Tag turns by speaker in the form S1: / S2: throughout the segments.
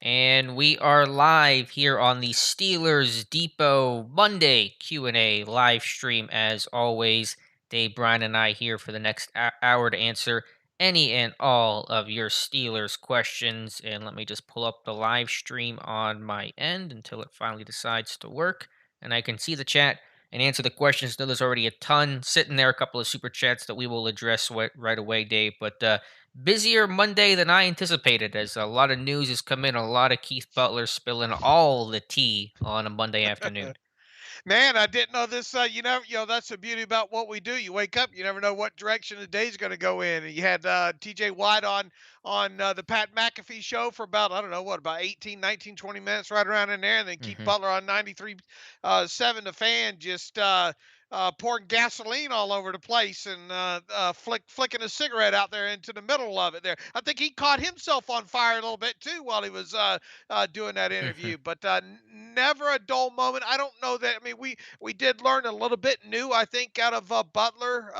S1: And we are live here on the Steelers Depot Monday Q&A live stream as always. Dave, Bryan, and I here for the next hour to answer any and all of your Steelers questions. And let me just pull up the live stream on my end until it finally decides to work. And I can see the chat and answer the questions. I know there's already a ton sitting there, a couple of super chats that we will address right away, Dave. But busier Monday than I anticipated, as a lot of news has come in, a lot of Keith Butler spilling all the tea on a Monday afternoon.
S2: Man, I didn't know this. That's the beauty about what we do. You wake up, you never know what direction the day's going to go in. And you had TJ White on the Pat McAfee show for about, I don't know, what, about 18, 19, 20 minutes, right around in there. And then Keith
S1: Hmm.
S2: Butler on 93 7, the fan, just pouring gasoline all over the place and flicking a cigarette out there into the middle of it there. I think he caught himself on fire a little bit too while he was doing that
S1: Hmm.
S2: interview. But never a dull moment. I don't know that. I mean, we did learn a little bit new, I think, out of Butler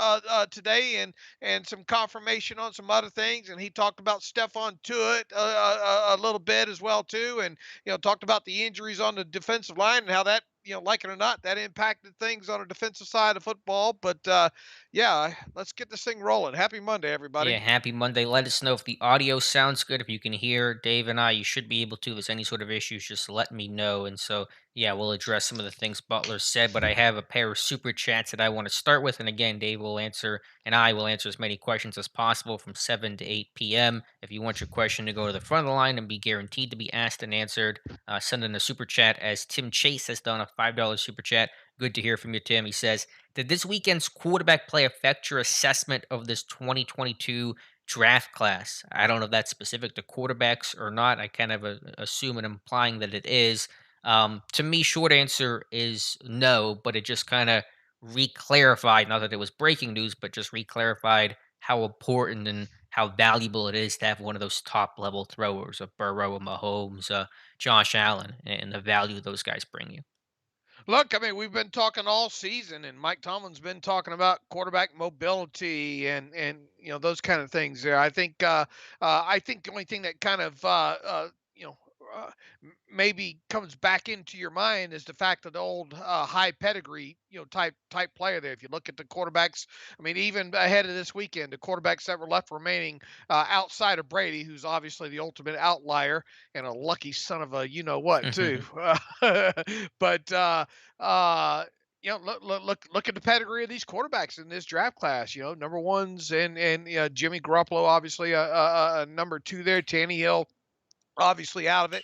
S2: today, and some confirmation on some other things. And he talked about Stephon Tuitt a little bit as well too, and talked about the injuries on the defensive line and how that. Like it or not, that impacted things on the defensive side of football. But yeah, let's get this thing rolling. Happy Monday,
S1: Yeah,
S2: everybody.
S1: happy Monday. Let us know if the audio sounds good. If you can hear Dave and I, you should be able to. If there's any sort of issues, just let me know. And so, yeah, we'll address some of the things Butler said. But I have a pair of super chats that I want to start with. And again, Dave will answer, and I will answer as many questions as possible from 7 to 8 p.m. If you want your question to go to the front of the line and be guaranteed to be asked and answered, send in a super chat, as Tim Chase has done, a $5 super chat. Good to hear from you, Tim. He says, did this weekend's quarterback play affect your assessment of this 2022 draft class? I don't know if that's specific to quarterbacks or not. I kind of assume and implying that it is. To me, short answer is no, but it just kind of reclarified, not that it was breaking news, but just reclarified how important and how valuable it is to have one of those top level throwers of Burrow, Mahomes, Josh Allen, and the value those guys bring you.
S2: Look, I mean, we've been talking all season, and Mike Tomlin's been talking about quarterback mobility and those kind of things. There, I think the only thing that kind of you know uh, maybe comes back into your mind is the fact that the old high pedigree type player there. If you look at the quarterbacks, I mean, even ahead of this weekend, the quarterbacks that were left remaining outside of Brady, who's obviously the ultimate outlier and a lucky son of a what too. But uh, look at the pedigree of these quarterbacks in this draft class. Number ones and Jimmy Garoppolo, obviously number two there. Tannehill, obviously out of it,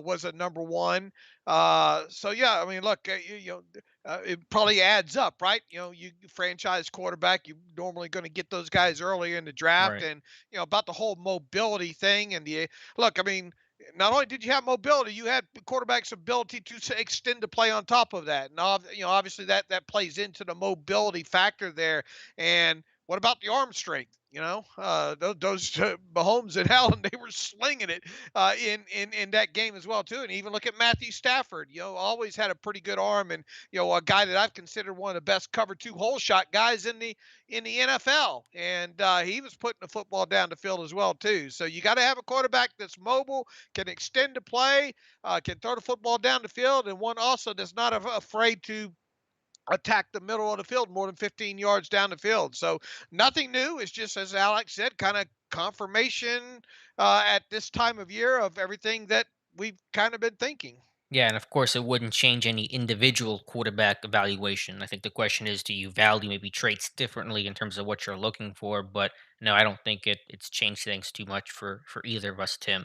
S2: was a number one. So yeah, I mean, look, it probably adds up, right? You franchise quarterback, you're normally going to get those guys earlier in the draft,
S1: Right.
S2: and about the whole mobility thing and the look. I mean, not only did you have mobility, you had quarterbacks' ability to extend the play on top of that, and obviously that plays into the mobility factor there. And what about the arm strength? Those Mahomes and Allen, they were slinging it in that game as well too. And even look at Matthew Stafford. Always had a pretty good arm, and a guy that I've considered one of the best cover two hole shot guys in the NFL. And he was putting the football down the field as well too. So you got to have a quarterback that's mobile, can extend the play, can throw the football down the field, and one also that's not afraid to attack the middle of the field more than 15 yards down the field. So nothing new. It's just, as Alex said, kind of confirmation at this time of year of everything that we've kind of been thinking.
S1: Yeah, and of course, it wouldn't change any individual quarterback evaluation. I think the question is, do you value maybe traits differently in terms of what you're looking for? But no, I don't think it's changed things too much for either of us, Tim.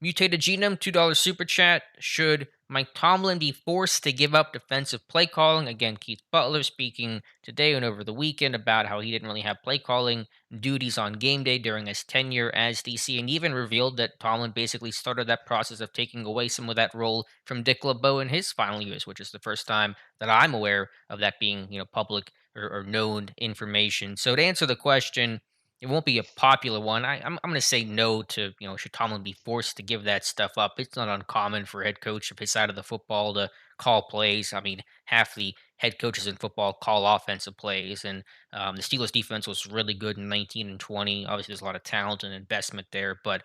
S1: Mutated Genome, $2 super chat. Should Mike Tomlin be forced to give up defensive play calling? Again, Keith Butler speaking today and over the weekend about how he didn't really have play calling duties on game day during his tenure as DC, and even revealed that Tomlin basically started that process of taking away some of that role from Dick LeBeau in his final years, which is the first time that I'm aware of that being, public or known information. So to answer the question, it won't be a popular one. I'm going to say no to, should Tomlin be forced to give that stuff up? It's not uncommon for a head coach of his side of the football to call plays. I mean, half the head coaches in football call offensive plays, and the Steelers defense was really good in 19 and 20. Obviously, there's a lot of talent and investment there, but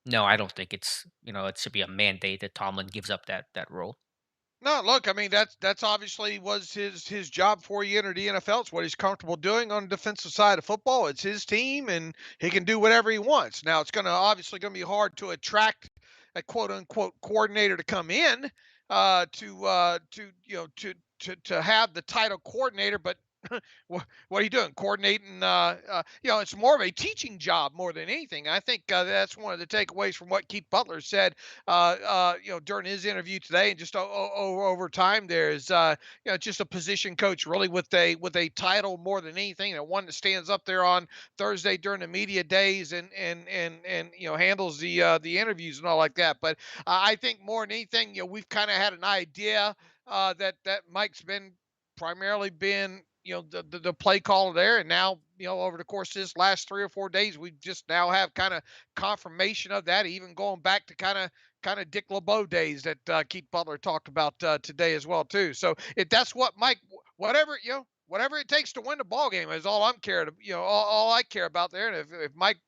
S1: No, I don't think it should be a mandate that Tomlin gives up that role.
S2: No, look, I mean that's obviously was his job before he entered the NFL. It's what he's comfortable doing on the defensive side of football. It's his team, and he can do whatever he wants. Now, it's going to be hard to attract a quote unquote coordinator to come in to to have the title coordinator, but what are you doing? Coordinating? It's more of a teaching job more than anything. I think that's one of the takeaways from what Keith Butler said during his interview today, and just over time, there's just a position coach really with a title more than anything, and one that stands up there on Thursday during the media days and handles the interviews and all like that. But I think more than anything, we've kind of had an idea that Mike's primarily been the play caller there, and now over the course of this last 3 or 4 days we just now have kind of confirmation of that, even going back to kind of Dick LeBeau days that Keith Butler talked about today as well too. So if that's what Mike, whatever it takes to win the ball game is all I'm cared, all I care about there. And if Mike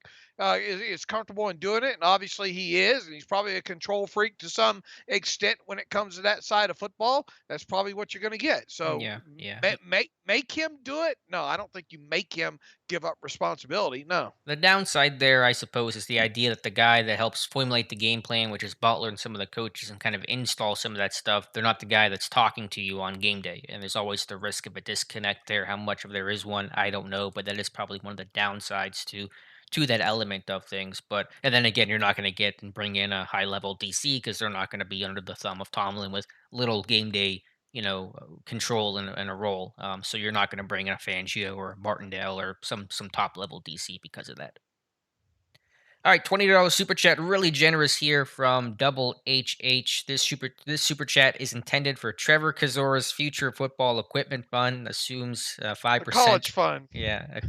S2: is comfortable in doing it, and obviously he is, and he's probably a control freak to some extent when it comes to that side of football, that's probably what you're going to get. So
S1: Yeah, yeah.
S2: make him do it. No, I don't think you make him give up responsibility. No.
S1: The downside there, I suppose, is the idea that the guy that helps formulate the game plan, which is Butler and some of the coaches, and kind of install some of that stuff, they're not the guy that's talking to you on game day. And there's always the risk of a disconnect there. How much of there is one, I don't know, but that is probably one of the downsides to that element of things. But and then again, you're not going to get and bring in a high level DC because they're not going to be under the thumb of Tomlin with little game day control and a role. So you're not going to bring in a Fangio or a Martindale or some top level DC because of that. All right, $20 super chat, really generous here from Double HH. This super chat is intended for Trevor Kazora's future football equipment fund. Assumes five
S2: The
S1: percent.
S2: college fund.
S1: Yeah,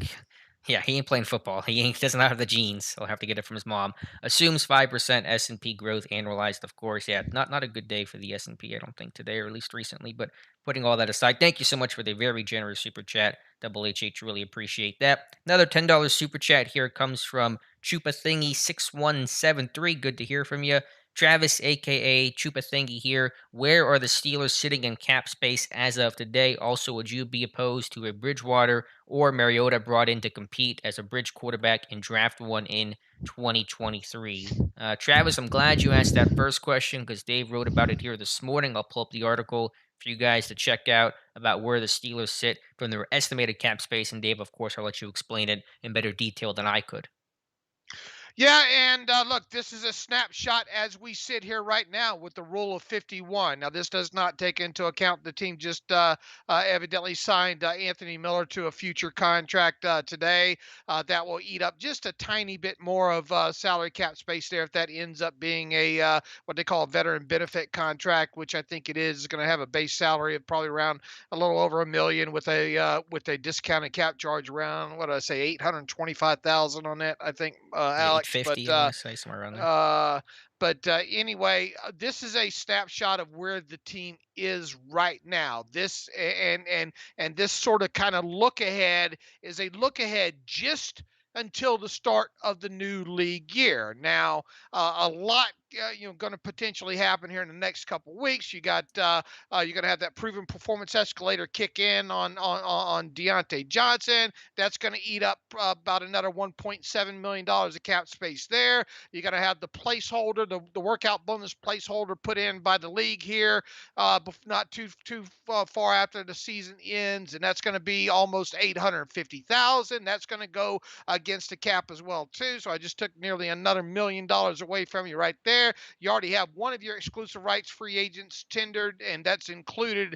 S1: yeah, he ain't playing football. Doesn't have the genes. He'll have to get it from his mom. Assumes 5% S&P growth annualized. Of course, yeah, not a good day for the S&P. I don't think today, or at least recently. But putting all that aside, thank you so much for the very generous super chat. Double HH, really appreciate that. Another $10 super chat here comes from Chupa Thingy 6173. Good to hear from you. Travis, aka Chupa Thingy here. Where are the Steelers sitting in cap space as of today? Also, would you be opposed to a Bridgewater or Mariota brought in to compete as a bridge quarterback in draft one in 2023? Travis, I'm glad you asked that first question because Dave wrote about it here this morning. I'll pull up the article for you guys to check out about where the Steelers sit from their estimated cap space. And Dave, of course, I'll let you explain it in better detail than I could.
S2: Yeah, and look, this is a snapshot as we sit here right now with the rule of 51. Now, this does not take into account the team just evidently signed Anthony Miller to a future contract today. That will eat up just a tiny bit more of salary cap space there if that ends up being a what they call a veteran benefit contract, which I think it is going to have a base salary of probably around a little over $1 million with a discounted cap charge around what did I say 825,000 on that. I think
S1: Yeah,
S2: Alex,
S1: 850, I want to say somewhere around there.
S2: uh, anyway, this is a snapshot of where the team is right now. And this sort of kind of look ahead is a look ahead just until the start of the new league year. Now, a lot going to potentially happen here in the next couple weeks. You're going to have that proven performance escalator kick in on Deontay Johnson. That's going to eat up about another $1.7 million of cap space there. You're going to have the placeholder, the workout bonus placeholder put in by the league here, not too far after the season ends, and that's going to be almost 850,000. That's going to go against the cap as well too. So I just took nearly another $1 million away from you right there. You already have one of your exclusive rights free agents tendered, and that's included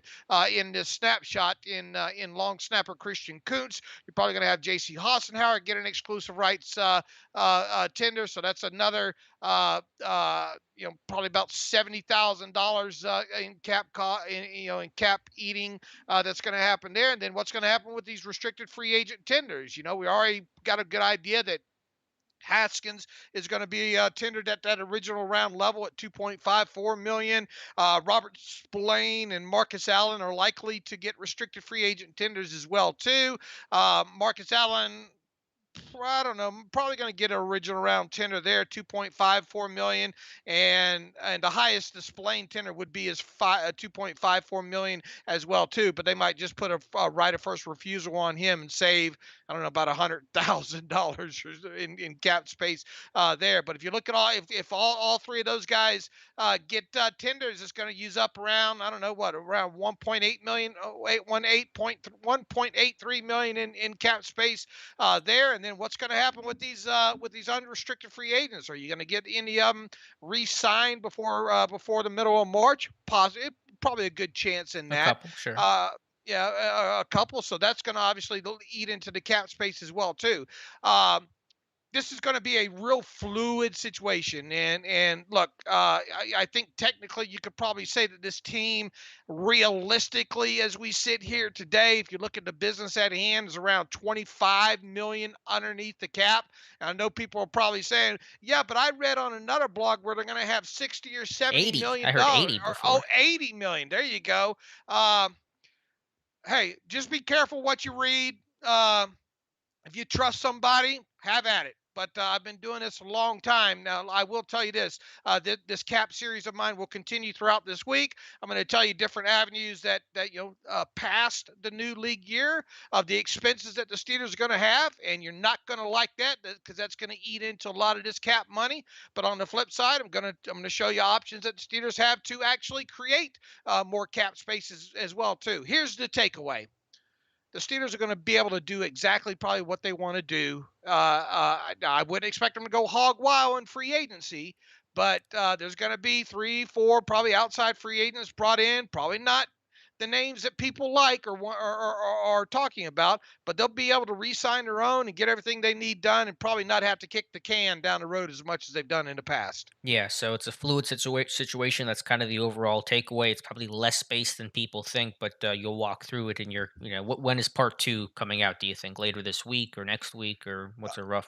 S2: in this snapshot in long snapper Christian Kuntz. You're probably going to have J.C. Hassenhauer get an exclusive rights tender, so that's another probably about $70,000 in in cap eating that's going to happen there. And then what's going to happen with these restricted free agent tenders? We already got a good idea that Haskins is going to be tendered at that original round level at 2.54 million. Robert Spillane and Marcus Allen are likely to get restricted free agent tenders as well too. Marcus Allen I don't know. I'm probably going to get an original round tender there, 2.54 million, and the highest displaying tender would be 2.54 million as well too. But they might just put a right of first refusal on him and save, I don't know, about $100,000 in cap space there. But if you look at if all three of those guys get tenders, it's going to use up around, I don't know what, around 1.8 million, 1.83 million in cap space there. And then what's going to happen with these unrestricted free agents? Are you going to get any of them re-signed before the middle of March? Positive, probably a good chance in
S1: A
S2: that.
S1: couple, sure.
S2: Uh, yeah, a couple. So that's going to obviously eat into the cap space as well too. This is going to be a real fluid situation. And look, I think technically you could probably say that this team, realistically, as we sit here today, if you look at the business at hand, is around 25 million underneath the cap. And I know people are probably saying, yeah, but I read on another blog where they're going to have 60 or 70
S1: 80. I
S2: million
S1: heard
S2: dollars
S1: 80
S2: or oh
S1: before.
S2: 80 million. There you go. Um, hey, just be careful what you read. If you trust somebody, have at it. But I've been doing this a long time now. I will tell you this: this cap series of mine will continue throughout this week. I'm going to tell you different avenues that past the new league year of the expenses that the Steelers are going to have, and you're not going to like that because that's going to eat into a lot of this cap money. But on the flip side, I'm going to show you options that the Steelers have to actually create more cap spaces as well too. Here's the takeaway: the Steelers are going to be able to do exactly probably what they want to do. I wouldn't expect them to go hog wild in free agency, but there's going to be three, four, probably outside free agents brought in. Probably not the names that people like or are talking about, but they'll be able to re-sign their own and get everything they need done, and probably not have to kick the can down the road as much as they've done in the past.
S1: Yeah, so it's a fluid situation. That's kind of the overall takeaway. It's probably less space than people think, but you'll walk through it. And when is part two coming out? Do you think later this week or next week, or what's a rough?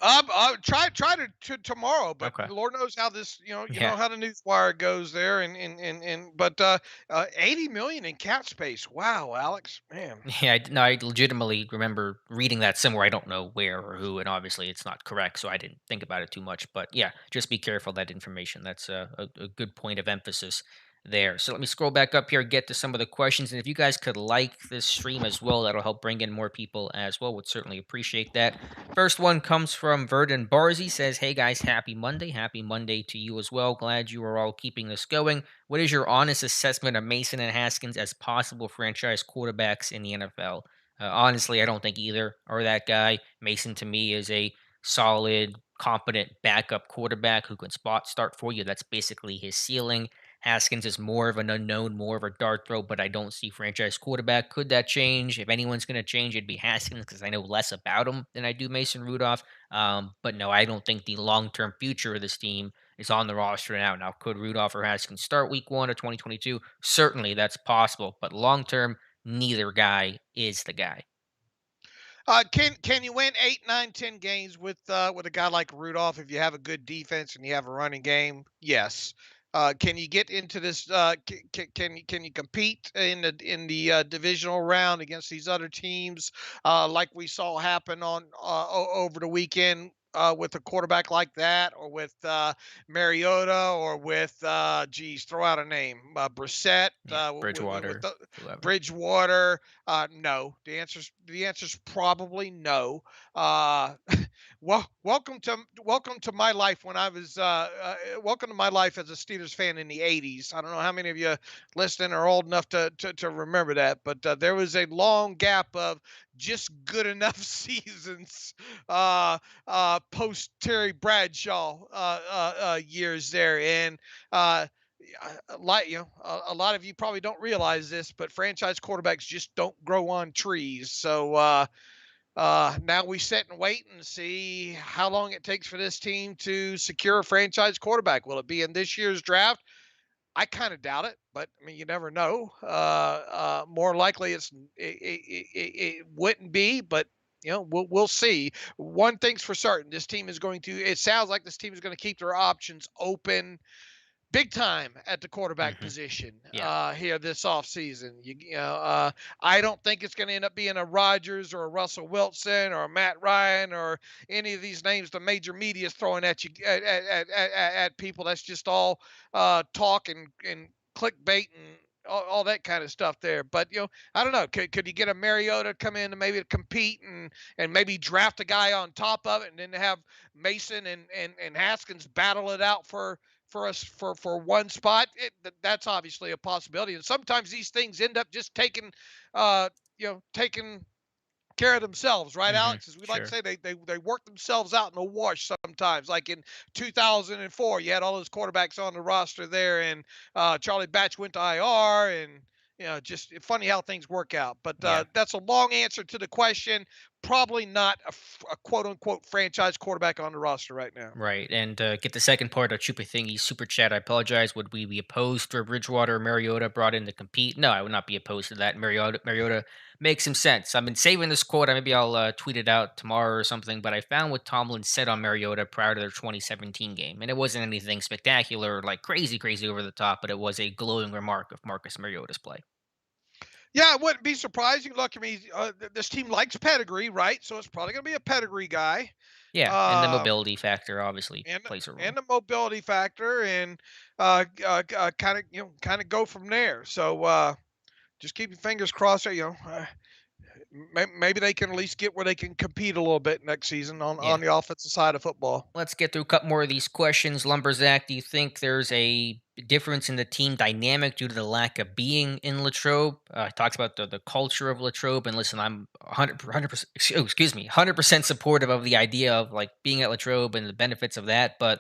S2: Try to tomorrow, but
S1: Okay.
S2: Lord knows how this, you know
S1: Yeah.
S2: how the news wire goes there, and but 80 million in cap space. Wow, Alex, man.
S1: Yeah, no, I legitimately remember reading that somewhere. I don't know where or who, and obviously it's not correct, so I didn't think about it too much. But yeah, just be careful of that information. That's a good point of emphasis there. So let me scroll back up here, get to some of the questions, and if you guys could like this stream as well, that'll help bring in more people as well. Would certainly appreciate that. First one comes from Verdon Barzy. Says, "Hey guys, happy Monday! Happy Monday to you as well. Glad you are all keeping this going. What is your honest assessment of Mason and Haskins as possible franchise quarterbacks in the NFL? Honestly, I don't think either are that guy. Mason to me is a solid, competent backup quarterback who can spot start for you. That's basically his ceiling. Haskins is more of an unknown, more of a dart throw, but I don't see franchise quarterback. Could that change? If anyone's going to change, it'd be Haskins because I know less about him than I do Mason Rudolph. But no, I don't think the long term future of this team is on the roster now. Now, could Rudolph or Haskins start week one of 2022? Certainly that's possible. But long term, neither guy is the guy.
S2: Can you win 8, 9, 10 games with a guy like Rudolph if you have a good defense and you have a running game? Yes. Can you get into this? Can you compete in the divisional round against these other teams like we saw happen on over the weekend? With a quarterback like that, or with Mariota, or with geez, throw out a name, Brissett,
S1: Yeah,
S2: with
S1: Bridgewater,
S2: the
S1: whoever.
S2: Bridgewater. No. The answer's probably no. Uh, welcome to my life when I was welcome to my life as a Steelers fan in the '80s. I don't know how many of you listening are old enough to remember that, but there was a long gap of just good enough seasons post Terry Bradshaw years there, and like a lot of you probably don't realize this, but franchise quarterbacks just don't grow on trees. So now we sit and wait and see how long it takes for this team to secure a franchise quarterback. Will it be in this year's draft? I kind of doubt it, but I mean, you never know. More likely, it wouldn't be, but we'll see. One thing's for certain: this team is going to. It sounds like this team is going to keep their options open big time at the quarterback
S1: Hmm.
S2: position
S1: Yeah.
S2: here this offseason. I don't think it's going to end up being a Rodgers or a Russell Wilson or a Matt Ryan or any of these names the major media is throwing at you at people. That's just all talk and clickbait and all that kind of stuff there. But I don't know. Could you get a Mariota come in and maybe compete and maybe draft a guy on top of it, and then have Mason and Haskins battle it out for us for one spot? That's obviously a possibility. And sometimes these things end up just taking care of themselves, right,
S1: Hmm.
S2: Alex? As we like to
S1: Sure.
S2: say, they work themselves out in a wash sometimes. Like in 2004, you had all those quarterbacks on the roster there, and Charlie Batch went to IR, and just funny how things work out. But
S1: Yeah.
S2: that's a long answer to the question. Probably not a quote unquote franchise quarterback on the roster right now.
S1: Right. And get the second part of Chupa Thingy super chat. I apologize. Would we be opposed to a Bridgewater or Mariota brought in to compete? No, I would not be opposed to that. Mariota makes some sense. I've been saving this quote. Maybe I'll tweet it out tomorrow or something. But I found what Tomlin said on Mariota prior to their 2017 game. And it wasn't anything spectacular, like crazy, crazy over the top, but it was a glowing remark of Marcus Mariota's play.
S2: Yeah, it wouldn't be surprising. Look, I mean, this team likes pedigree, right? So it's probably going to be a pedigree guy.
S1: Yeah. And the
S2: Um,
S1: mobility factor obviously
S2: and
S1: plays a
S2: and
S1: role.
S2: the mobility factor, and kind of go from there. So just keep your fingers crossed. Maybe they can at least get where they can compete a little bit next season
S1: Yeah.
S2: on the offensive side of football.
S1: Let's get through a couple more of these questions. Lumberzack, do you think there's a difference in the team dynamic due to the lack of being in Latrobe? Talks about the culture of Latrobe. And listen, I'm 100%, excuse me, 100% supportive of the idea of like being at Latrobe and the benefits of that. But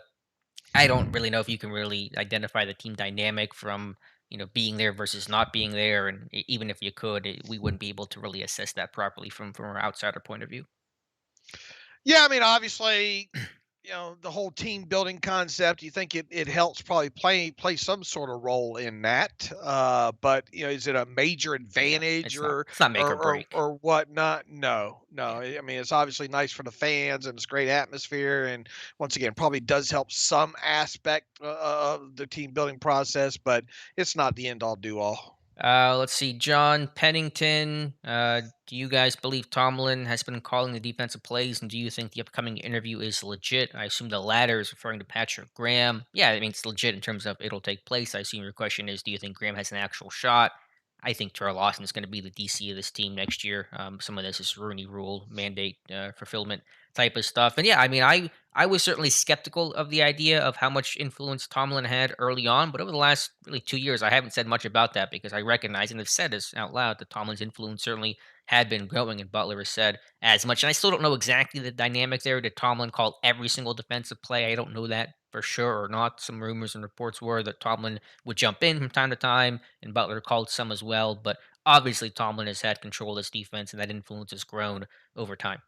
S1: I don't really know if you can really identify the team dynamic from, being there versus not being there. And even if you could, we wouldn't be able to really assess that properly from our outsider point of view.
S2: Yeah, I mean, obviously, the whole team building concept. You think it helps probably play some sort of role in that. But is it a major
S1: Yeah.
S2: advantage
S1: It's not make or break.
S2: or whatnot? No, no.
S1: Yeah.
S2: I mean, it's obviously nice for the fans, and it's great atmosphere, and once again, probably does help some aspect of the team building process, but it's not the end all do all.
S1: Let's see. John Pennington. Do you guys believe Tomlin has been calling the defensive plays, and do you think the upcoming interview is legit? I assume the latter is referring to Patrick Graham. Yeah, I mean it's legit in terms of it'll take place. I assume your question is, do you think Graham has an actual shot? I think Terrell Lawson is going to be the DC of this team next year. Some of this is Rooney Rule mandate fulfillment type of stuff, and yeah, I mean I was certainly skeptical of the idea of how much influence Tomlin had early on, but over the last really 2 years, I haven't said much about that because I recognize and have said this out loud that Tomlin's influence certainly had been growing, and Butler has said as much. And I still don't know exactly the dynamic there. Did Tomlin call every single defensive play? I don't know that for sure or not. Some rumors and reports were that Tomlin would jump in from time to time, and Butler called some as well. But obviously, Tomlin has had control of this defense, and that influence has grown over time.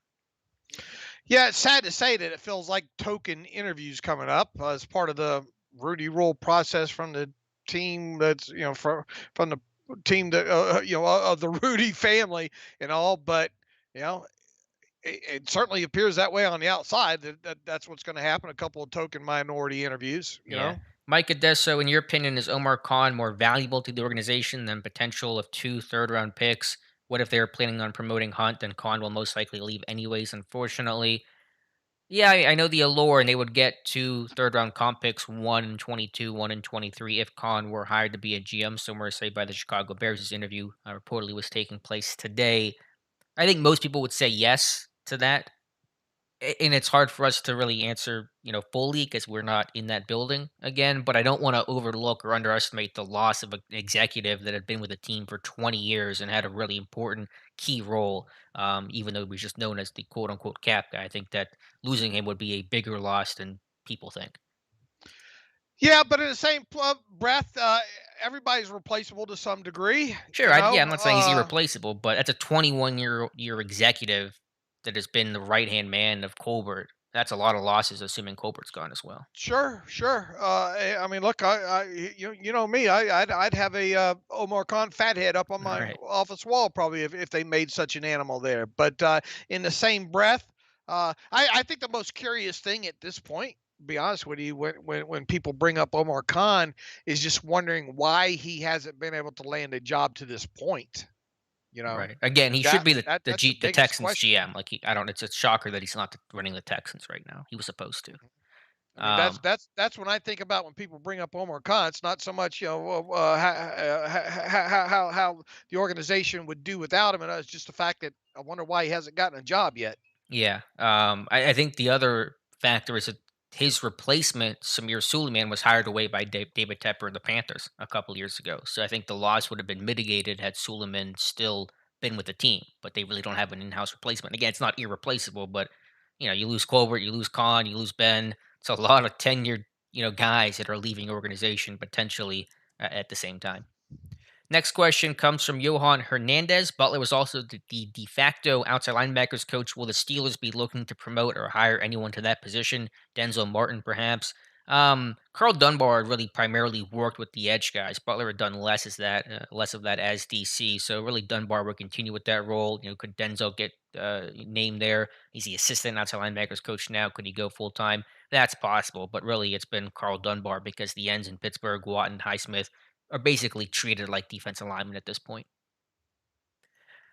S2: Yeah, it's sad to say that it feels like token interviews coming up as part of the Rudy Rule process from the team that's from the team that of the Rudy family and all. But you know, it certainly appears that way on the outside that's what's going to happen. A couple of token minority interviews, you
S1: Yeah.
S2: know.
S1: Mike Adesso, in your opinion, is Omar Khan more valuable to the organization than potential of two third-round picks? What if they're planning on promoting Hunt? Then Khan will most likely leave anyways, unfortunately. Yeah, I know the allure, and they would get two third-round comp picks, one in 22, one in 23, if Khan were hired to be a GM somewhere, say by the Chicago Bears. His interview reportedly was taking place today. I think most people would say yes to that. And it's hard for us to really answer, fully because we're not in that building again. But I don't want to overlook or underestimate the loss of an executive that had been with the team for 20 years and had a really important key role. Even though he was just known as the quote unquote cap guy, I think that losing him would be a bigger loss than people think.
S2: Yeah, but in the same breath, everybody's replaceable to some degree,
S1: Sure, yeah, I'm not saying he's
S2: Uh,
S1: irreplaceable, but that's a 21-year executive that has been the right hand man of Colbert. That's a lot of losses, assuming Colbert's gone as well.
S2: Sure, sure. I mean, look, you know me, I'd have a Omar Khan fathead up on
S1: All
S2: my
S1: right.
S2: office wall probably if they made such an animal there. But in the same breath, I think the most curious thing at this point. be honest with you, when people bring up Omar Khan, is just wondering why he hasn't been able to land a job to this point. You know,
S1: Right. Again, he should
S2: that
S1: be
S2: that's the
S1: The
S2: biggest
S1: Texans
S2: question.
S1: GM. Like I don't. It's a shocker that he's not running the Texans right now. He was supposed to.
S2: I mean,
S1: Um,
S2: that's when I think about when people bring up Omar Khan. It's not so much how the organization would do without him, and it's just the fact that I wonder why he hasn't gotten a job yet.
S1: Yeah. I think the other factor is that his replacement, Samir Suleiman, was hired away by David Tepper and the Panthers a couple years ago. So I think the loss would have been mitigated had Suleiman still been with the team. But they really don't have an in-house replacement. Again, it's not irreplaceable, but you lose Colbert, you lose Khan, you lose Ben. It's a lot of tenured, guys that are leaving your organization potentially at the same time. Next question comes from Johan Hernandez. Butler was also the de facto outside linebackers coach. Will the Steelers be looking to promote or hire anyone to that position? Denzel Martin, perhaps. Carl Dunbar really primarily worked with the edge guys. Butler had done less of that as DC. So really, Dunbar would continue with that role. Could Denzel get named there? He's the assistant outside linebackers coach now. Could he go full time? That's possible, but really, it's been Carl Dunbar because the ends in Pittsburgh, Watt and Highsmith are basically treated like defensive linemen at this point.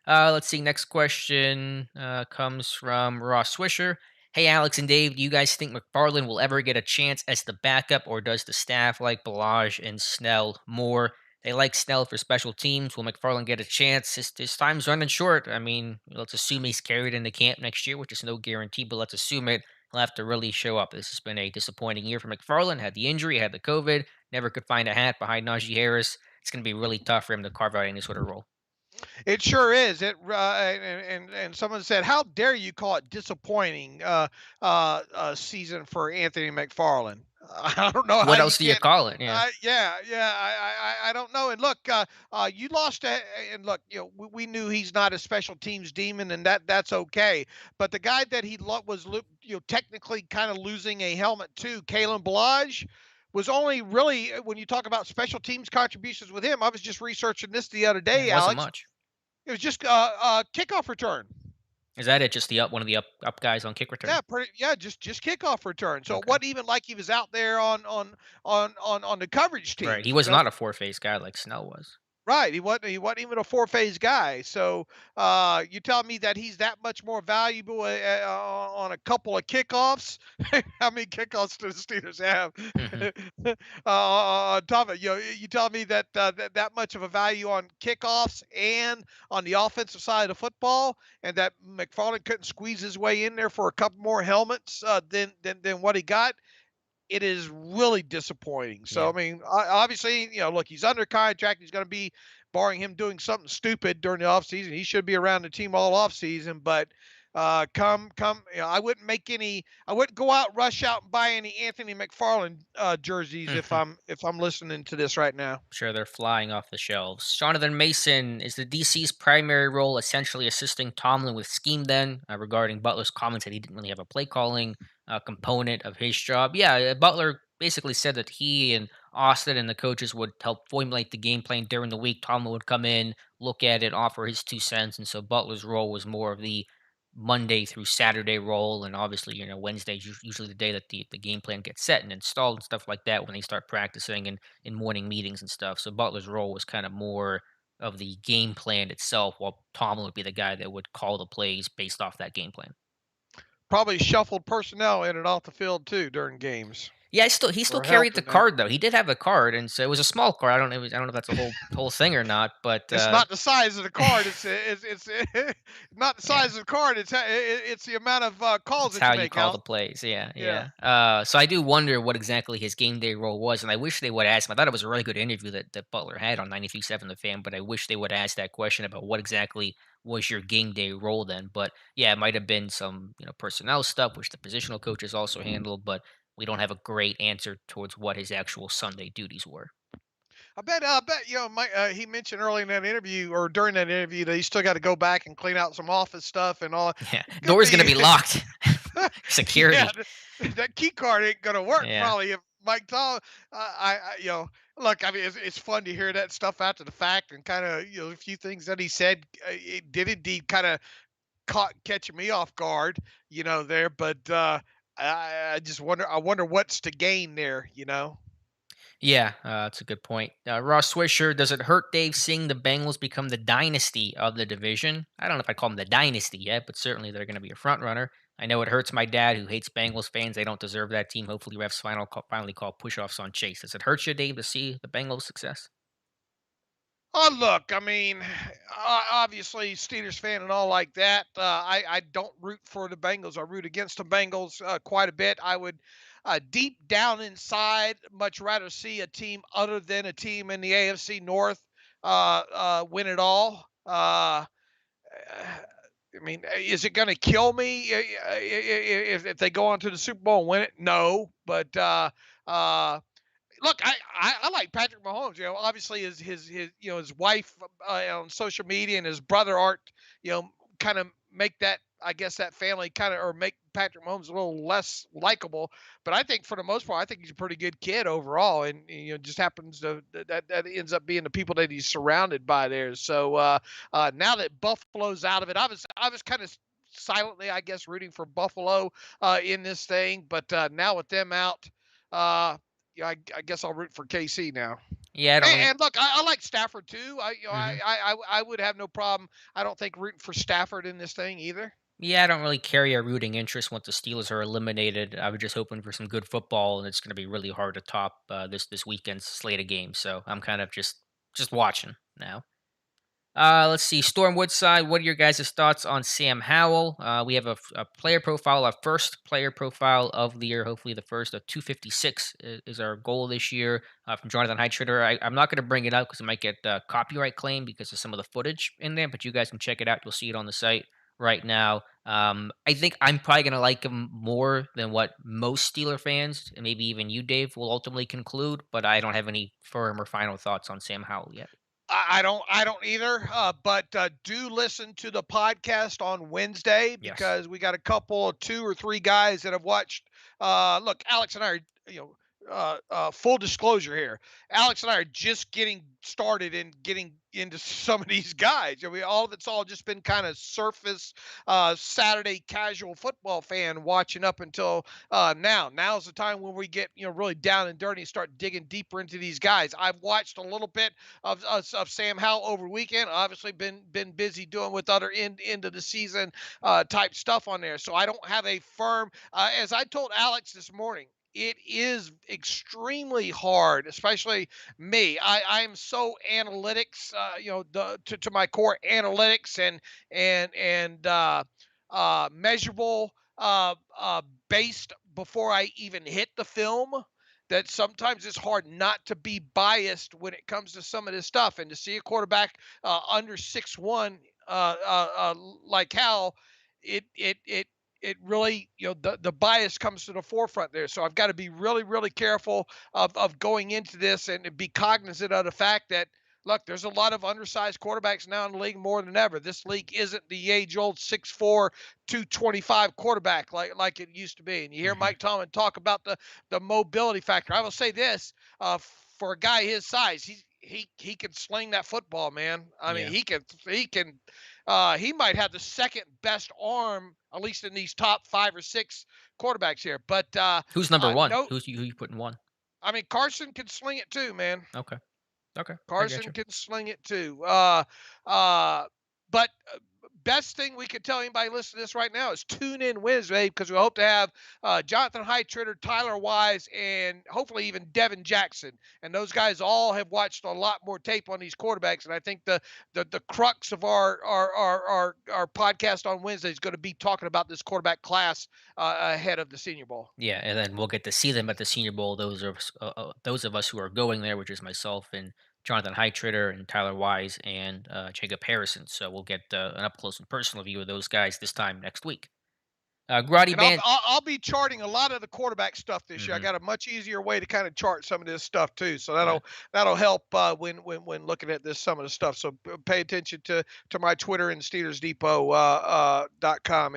S1: Let's see. Next question comes from Ross Swisher. Hey, Alex and Dave, do you guys think McFarland will ever get a chance as the backup, or does the staff like Balaj and Snell more? They like Snell for special teams. Will McFarland get a chance? His time's running short. I mean, let's assume he's carried into camp next year, which is no guarantee, but let's assume it. He'll have to really show up. This has been a disappointing year for McFarland. Had the injury, had the COVID, never could find a hat behind Najee Harris. It's going to be really tough for him to carve out any sort of role.
S2: It sure is. And someone said, "How dare you call it disappointing season for Anthony McFarland?" I don't know how
S1: What
S2: you
S1: else do you
S2: can't.
S1: call it? Yeah.
S2: Yeah. I don't know. And look, you lost. And look, we knew he's not a special teams demon, and that's okay. But the guy that was, technically kind of losing a helmet to, Kalen Balaj, was only really when you talk about special teams contributions with him. I was just researching this the other
S1: Yeah, it
S2: day,
S1: wasn't
S2: Alex.
S1: much.
S2: It was just kickoff return.
S1: Is that it? Just one of the up guys on kick return?
S2: Yeah, just kickoff return. So it
S1: Okay.
S2: wasn't even like he was out there on the coverage
S1: Right. He
S2: teams.
S1: was not a four phase guy like Snell was.
S2: Right, he wasn't even a four-phase guy, so, you tell me that he's that much more valuable, on a couple of kickoffs? How many kickoffs do the Steelers have?
S1: Hmm.
S2: On top of it, you tell me that, that much of a value on kickoffs and on the offensive side of the football, and that McFarland couldn't squeeze his way in there for a couple more helmets, than what he got? It is really disappointing. So,
S1: Yeah.
S2: I mean, obviously, look, he's under contract. He's going to be, barring him doing something stupid during the offseason, he should be around the team all offseason. But I wouldn't go out, rush out and buy any Anthony McFarland jerseys if
S1: Hmm.
S2: I'm listening to this right now.
S1: Sure, they're flying off the shelves. Jonathan Mason, is the DC's primary role essentially assisting Tomlin with scheme then, regarding Butler's comments that he didn't really have a play calling component of his job? Yeah, Butler basically said that he and Austin and the coaches would help formulate the game plan during the week. Tomlin would come in, look at it, offer his 2 cents. And so Butler's role was more of the Monday through Saturday role, and obviously, Wednesday's usually the day that the game plan gets set and installed and stuff like that when they start practicing and in morning meetings and stuff. So Butler's role was kind of more of the game plan itself, while Tomlin would be the guy that would call the plays based off that game plan.
S2: Probably shuffled personnel in and off the field too during games,
S1: Yeah, he still
S2: or helped
S1: carried the
S2: in that.
S1: card though. He did have the card, and so it was a small card. I don't know if that's a whole thing or not, but
S2: It's not the size of the card. It's not the
S1: yeah.
S2: size of the card. It's the amount of calls
S1: It's
S2: that
S1: how
S2: you
S1: you
S2: make,
S1: call the
S2: Al.
S1: plays. Yeah,
S2: Yeah.
S1: yeah. So I do wonder what exactly his game day role was, and I wish they would ask him. I thought it was a really good interview that Butler had on 93.7 The Fan, but I wish they would ask that question about what exactly was your game day role then. But yeah, it might have been some personnel stuff, which the positional coaches also handled, but we don't have a great answer towards what his actual Sunday duties were.
S2: I bet Mike. He mentioned early in that interview or during that interview that he still got to go back and clean out some office stuff and all.
S1: Yeah,
S2: Could
S1: door's gonna
S2: be,
S1: be locked.
S2: yeah.
S1: Security.
S2: That key card ain't gonna work
S1: Yeah.
S2: probably if Mike Tom. Look. I mean, it's fun to hear that stuff after the fact and kind of a few things that he said. It did indeed kind of catching me off guard, there. But I just wonder. I wonder what's to gain there.
S1: Yeah, that's a good point. Ross Swisher, does it hurt Dave seeing the Bengals become the dynasty of the division? I don't know if I call them the dynasty yet, but certainly they're going to be a front runner. I know it hurts my dad who hates Bengals fans. They don't deserve that team. Hopefully, refs finally call push-offs on Chase. Does it hurt you, Dave, to see the Bengals' success?
S2: Oh, look, I mean, obviously Steelers fan and all like that. I don't root for the Bengals. I root against the Bengals quite a bit. I would, deep down inside, much rather see a team other than a team in the AFC North win it all. I mean, is it going to kill me if they go on to the Super Bowl and win it? No, but uh, look, I like Patrick Mahomes. Obviously his his wife on social media and his brother aren't kind of make that, I guess, that family kind of, or make Patrick Mahomes a little less likable. But I think for the most part, I think he's a pretty good kid overall, and just happens to that ends up being the people that he's surrounded by there. So now that Buffalo's out of it, I was kind of silently, I guess, rooting for Buffalo in this thing, but now with them out. Uh, yeah, I guess I'll root for KC now.
S1: Yeah, I don't
S2: And,
S1: really.
S2: and look, I like Stafford too.
S1: Mhm.
S2: I would have no problem. I don't think rooting for Stafford in this thing either.
S1: Yeah, I don't really carry a rooting interest once the Steelers are eliminated. I was just hoping for some good football, and it's going to be really hard to top this weekend's slate of games. So I'm kind of just watching now. Let's see. Storm Woodside, what are your guys' thoughts on Sam Howell? We have a player profile, our first player profile of the year, hopefully the first of 256 is our goal this year from Jonathan Heitritter. I'm not going to bring it up because it might get copyright claim because of some of the footage in there, but you guys can check it out. You'll see it on the site right now. I think I'm probably going to like him more than what most Steeler fans, and maybe even you, Dave, will ultimately conclude, but I don't have any firm or final thoughts on Sam Howell yet.
S2: I don't either. But do listen to the podcast on Wednesday
S1: Yes.
S2: because we got a couple, two or three guys that have watched. Look, Alex and I are, full disclosure here. Alex and I are just getting started and getting into some of these guys. All of it's all just been kind of surface Saturday casual football fan watching up until now. Now's the time when we get really down and dirty and start digging deeper into these guys. I've watched a little bit of Sam Howell over weekend. Obviously, been busy doing with other end of the season type stuff on there. So I don't have a firm. As I told Alex this morning, it is extremely hard, especially me. I'm so analytics, to my core, analytics and measurable based before I even hit the film, that sometimes it's hard not to be biased when it comes to some of this stuff. And to see a quarterback under 6'1", like Hal, it really, the bias comes to the forefront there. So I've got to be really, really careful of going into this and be cognizant of the fact that, look, there's a lot of undersized quarterbacks now in the league more than ever. This league isn't the age-old 6'4", 225 quarterback like it used to be. And you hear
S1: Hmm.
S2: Mike Tomlin talk about the mobility factor. I will say this: for a guy his size, he can sling that football, man. I mean,
S1: Yeah.
S2: he might have the second best arm, at least in these top 5 or 6 quarterbacks here. But
S1: Who's number one?
S2: no,
S1: Who you putting one?
S2: I mean Carson can sling it too, man.
S1: Okay. Okay. I get
S2: Carson
S1: you.
S2: can sling it too. But best thing we could tell anybody listening to this right now is tune in Wednesday because we hope to have Jonathan Heitritter, Tyler Wise, and hopefully even Devin Jackson. And those guys all have watched a lot more tape on these quarterbacks. And I think the crux of our podcast on Wednesday is going to be talking about this quarterback class ahead of the Senior Bowl.
S1: Yeah, and then we'll get to see them at the Senior Bowl. Those of us who are going there, which is myself and Jonathan Heitritter and Tyler Wise and Jacob Harrison. So we'll get an up close and personal view of those guys this time next week. Grotty
S2: And I'll,
S1: Band.
S2: I'll I'll be charting a lot of the quarterback stuff this year. I
S1: Hmm.
S2: got a much easier way to kind of chart some of this stuff too, so
S1: Yeah.
S2: that'll help when looking at this some of the stuff. So pay attention to my Twitter and SteelersDepot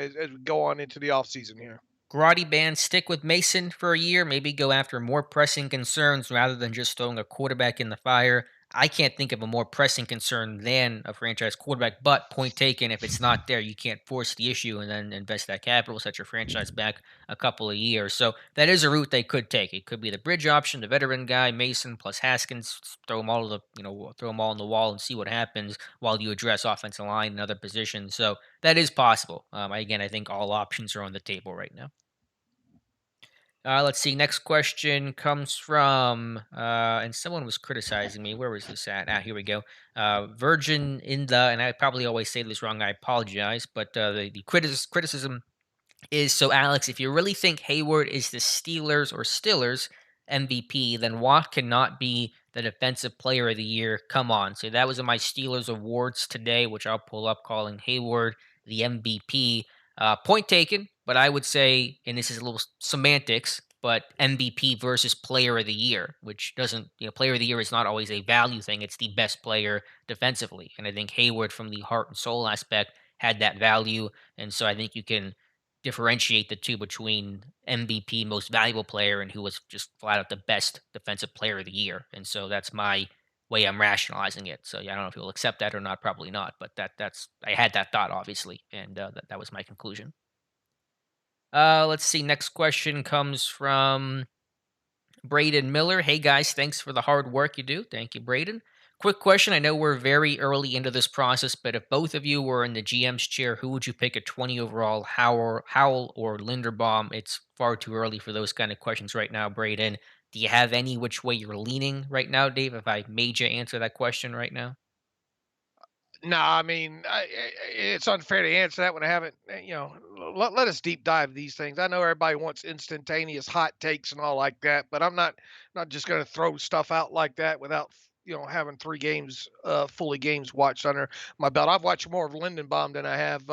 S2: as we go on into the off season here.
S1: Grotty Band, stick with Mason for a year. Maybe go after more pressing concerns rather than just throwing a quarterback in the fire. I can't think of a more pressing concern than a franchise quarterback. But point taken, if it's not there, you can't force the issue and then invest that capital, set your franchise back a couple of years. So that is a route they could take. It could be the bridge option, the veteran guy, Mason plus Haskins, throw them all to the throw them all on the wall and see what happens while you address offensive line and other positions. So that is possible. Again, I think all options are on the table right now. Let's see. Next question comes from, and someone was criticizing me. Where was this at? Here we go. Virgin in the, and I probably always say this wrong. I apologize, but the criticism is so, Alex, if you really think Hayward is the Steelers or Stillers MVP, then Watt cannot be the Defensive Player of the Year. Come on. So that was in my Steelers awards today, which I'll pull up, calling Hayward the MVP. Point taken, but I would say, and this is a little semantics, but MVP versus Player of the Year, which doesn't, Player of the Year is not always a value thing. It's the best player defensively. And I think Hayward, from the heart and soul aspect, had that value. And so I think you can differentiate the two between MVP, most valuable player, and who was just flat out the best defensive player of the year. And so that's my way I'm rationalizing it. So yeah, I don't know if you'll accept that or not. Probably not. But that's I had that thought obviously, and that was my conclusion. Let's see. Next question comes from Braden Miller. Hey guys, thanks for the hard work you do. Thank you, Braden. Quick question. I know we're very early into this process, but if both of you were in the GM's chair, who would you pick at 20 overall, Howell or Linderbaum? It's far too early for those kind of questions right now, Braden. Do you have any which way you're leaning right now, Dave? If I made you answer that question right now?
S2: No, I mean, it's unfair to answer that when I haven't. Let us deep dive these things. I know everybody wants instantaneous hot takes and all like that, but I'm not just going to throw stuff out like that without having 3 games, fully games watched under my belt. I've watched more of Lindenbaum than I have.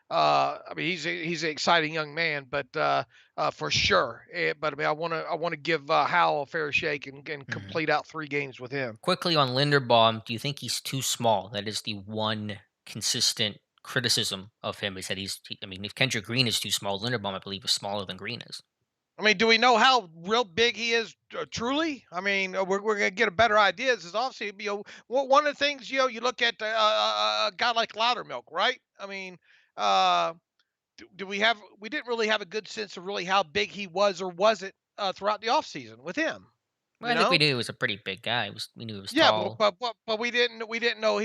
S2: I mean, he's an exciting young man, but for sure. But I mean, I want to give Howell a fair shake and
S1: Mhm.
S2: complete out 3 games with him.
S1: Quickly on Linderbaum, do you think he's too small? That is the one consistent criticism of him, is that I mean, if Kendrick Green is too small, Linderbaum, I believe, is smaller than Green is.
S2: I mean, do we know how real big he is truly? I mean, we're going to get a better idea. This is obviously, one of the things, you look at a guy like Loudermilk, right? I mean, uh, we didn't really have a good sense of really how big he was or wasn't throughout the offseason with him,
S1: Well,
S2: you
S1: I think we
S2: know?
S1: knew he was a pretty big guy. We knew he was
S2: Yeah, but,
S1: tall.
S2: but, but, but we didn't know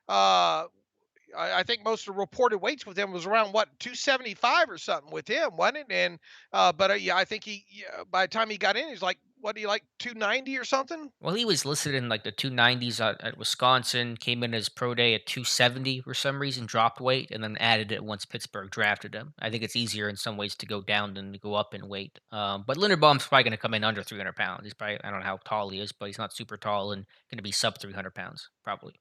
S2: uh, I think most of the reported weights with him was around what 275 or something with him, wasn't it? And but yeah, I think by the time he got in, he's like what do you like 290 or something?
S1: Well, he was listed in like the 290s at Wisconsin, came in his pro day at 270 for some reason, dropped weight, and then added it once Pittsburgh drafted him. I think it's easier in some ways to go down than to go up in weight. But Linderbaum's probably going to come in under 300 pounds. He's probably, I don't know how tall he is, but he's not super tall and going to be sub 300 pounds, probably.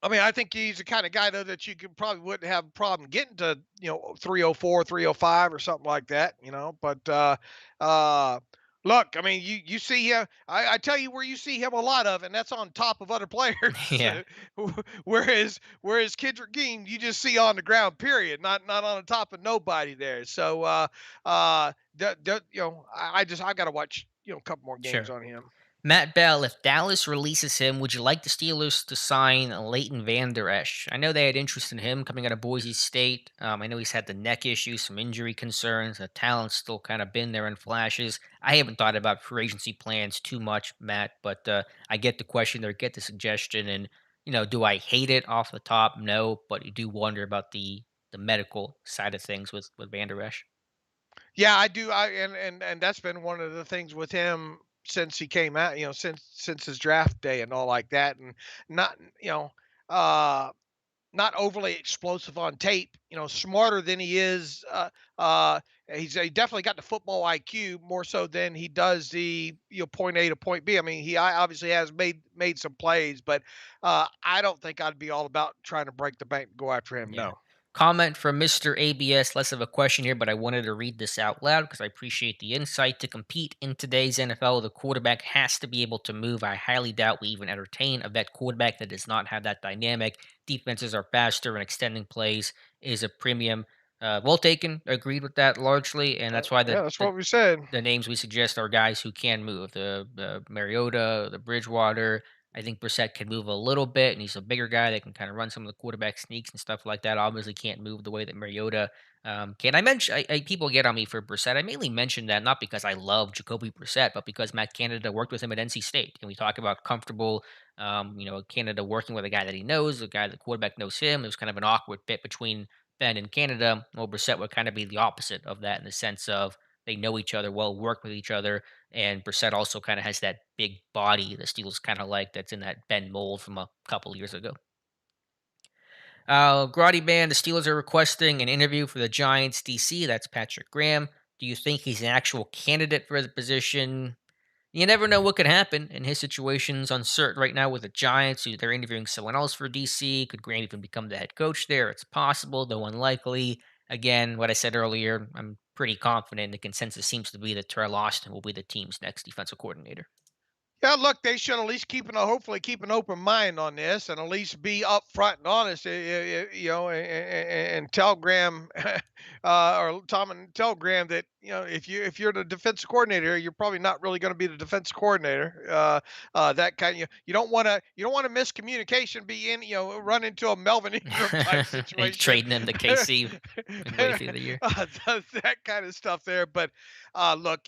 S2: I mean, I think he's the kind of guy though that you could probably wouldn't have a problem getting to 304, 305 or something like that. But uh, look, I mean, you see him. I tell you where you see him a lot of, and that's on top of other players.
S1: Yeah,
S2: whereas Kendrick Green, you just see on the ground. Period. Not on the top of nobody there. So I got to watch a couple more games
S1: sure.
S2: on him.
S1: Matt Bell, if Dallas releases him, would you like the Steelers to sign Leighton Vander Esch? I know they had interest in him coming out of Boise State. I know he's had the neck issue, some injury concerns. The talent's still kind of been there in flashes. I haven't thought about free agency plans too much, Matt, but I get the question there, get the suggestion, and do I hate it off the top? No, but you do wonder about the medical side of things with Vander Esch.
S2: Yeah, I do. And that's been one of the things with him since he came out, since his draft day and all like that, and not, uh, not overly explosive on tape. Smarter than he is. He definitely got the football IQ more so than he does the point A to point B. I mean, obviously has made some plays, but I don't think I'd be all about trying to break the bank and go after him.
S1: Yeah.
S2: No.
S1: Comment from Mr. ABS. Less of a question here, but I wanted to read this out loud because I appreciate the insight. To compete in today's NFL, the quarterback has to be able to move. I highly doubt we even entertain a vet quarterback that does not have that dynamic. Defenses are faster, and extending plays is a premium. Well taken. Agreed with that largely, and that's why
S2: Yeah, that's what we said.
S1: the names we suggest are guys who can move. The Mariota, the Bridgewater. I think Brissett can move a little bit, and he's a bigger guy that can kind of run some of the quarterback sneaks and stuff like that. Obviously, can't move the way that Mariota can. I mention people get on me for Brissett. I mainly mention that not because I love Jacoby Brissett, but because Matt Canada worked with him at NC State, and we talk about comfortable, Canada working with a guy that he knows, a guy the quarterback knows him. It was kind of an awkward fit between Ben and Canada. Well, Brissett would kind of be the opposite of that in the sense of they know each other well, work with each other, and Brissett also kind of has that big body the Steelers kind of like that's in that Ben mold from a couple years ago. Grotti Band, the Steelers are requesting an interview for the Giants DC. That's Patrick Graham. Do you think he's an actual candidate for the position? You never know what could happen, and his situation's uncertain right now with the Giants. They're interviewing someone else for DC. Could Graham even become the head coach there? It's possible, though unlikely. Again, what I said earlier, I'm pretty confident the consensus seems to be that Terrell Austin will be the team's next defensive coordinator.
S2: Yeah, look, they should at least hopefully keep an open mind on this, and at least be upfront and honest, and tell Graham, or Tom, and tell Graham that if you're the defensive coordinator, you're probably not really going to be the defensive coordinator. That kind, you don't want to miscommunication be in run into a Melvin Ingram type
S1: They
S2: situation.
S1: trading him to KC midway through the year.
S2: That kind of stuff there. But look,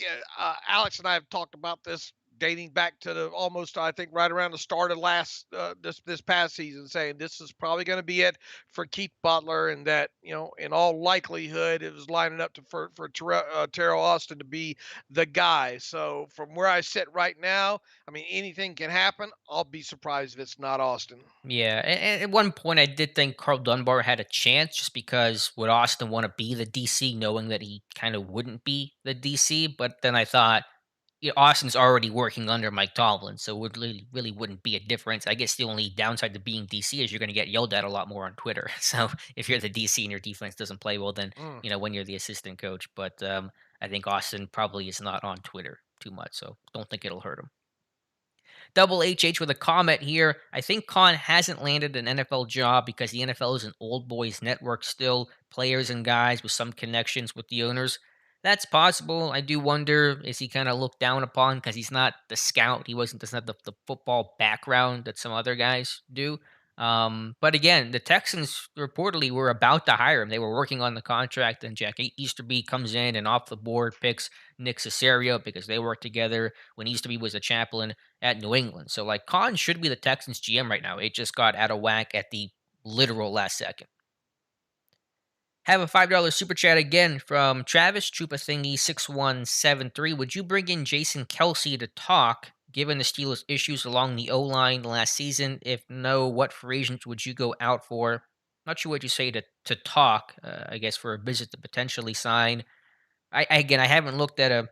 S2: Alex and I have talked about this dating back to the almost I think right around the start of last this past season, saying this is probably going to be it for Keith Butler, and that in all likelihood it was lining up for Terrell Austin to be the guy. So from where I sit right now, I mean anything can happen. I'll be surprised if it's not Austin.
S1: Yeah, and at one point I did think Carl Dunbar had a chance just because would Austin want to be the DC knowing that he kind of wouldn't be the DC, but then I thought Austin's already working under Mike Tomlin, so it would really wouldn't be a difference. I guess the only downside to being DC is you're going to get yelled at a lot more on Twitter. So if you're the DC and your defense doesn't play well, then
S2: Mm.
S1: when you're the assistant coach. But I think Austin probably is not on Twitter too much, so don't think it'll hurt him. Double HH with a comment here. I think Khan hasn't landed an NFL job because the NFL is an old boys network still, players and guys with some connections with the owners. That's possible. I do wonder, is he kind of looked down upon because he's not the scout? He wasn't, doesn't have the football background that some other guys do. But again, the Texans reportedly were about to hire him. They were working on the contract, and Jack Easterby comes in and off the board picks Nick Casario because they worked together when Easterby was a chaplain at New England. So like Khan should be the Texans GM right now. It just got out of whack at the literal last second. Have a $5 super chat again from Travis Chupa Thingy 6173. Would you bring in Jason Kelsey to talk given the Steelers' issues along the O line last season? If no, what free agents would you go out for? Not sure what you say to talk. I guess for a visit to potentially sign. Again, I haven't looked at a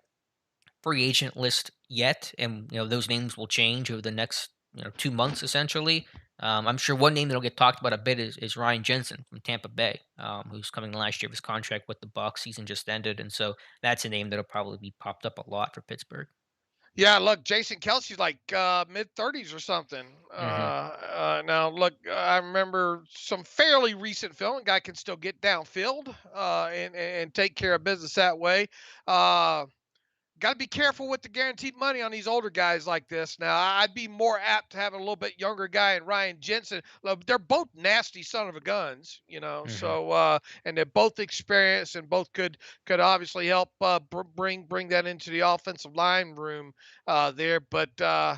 S1: free agent list yet, and those names will change over the next 2 months essentially. I'm sure one name that'll get talked about a bit is Ryan Jensen from Tampa Bay, who's coming last year of his contract with the Bucks. Season just ended, and so that's a name that'll probably be popped up a lot for Pittsburgh.
S2: Yeah, look, Jason Kelsey's like mid 30s or something.
S1: Hmm.
S2: Now, look, I remember some fairly recent film. Guy can still get downfield and take care of business that way. Uh, Got to be careful with the guaranteed money on these older guys like this. Now, I'd be more apt to have a little bit younger guy in Ryan Jensen. Look, they're both nasty son of a guns,
S1: Hmm.
S2: So, and they're both experienced, and both could obviously help bring that into the offensive line room there. But uh,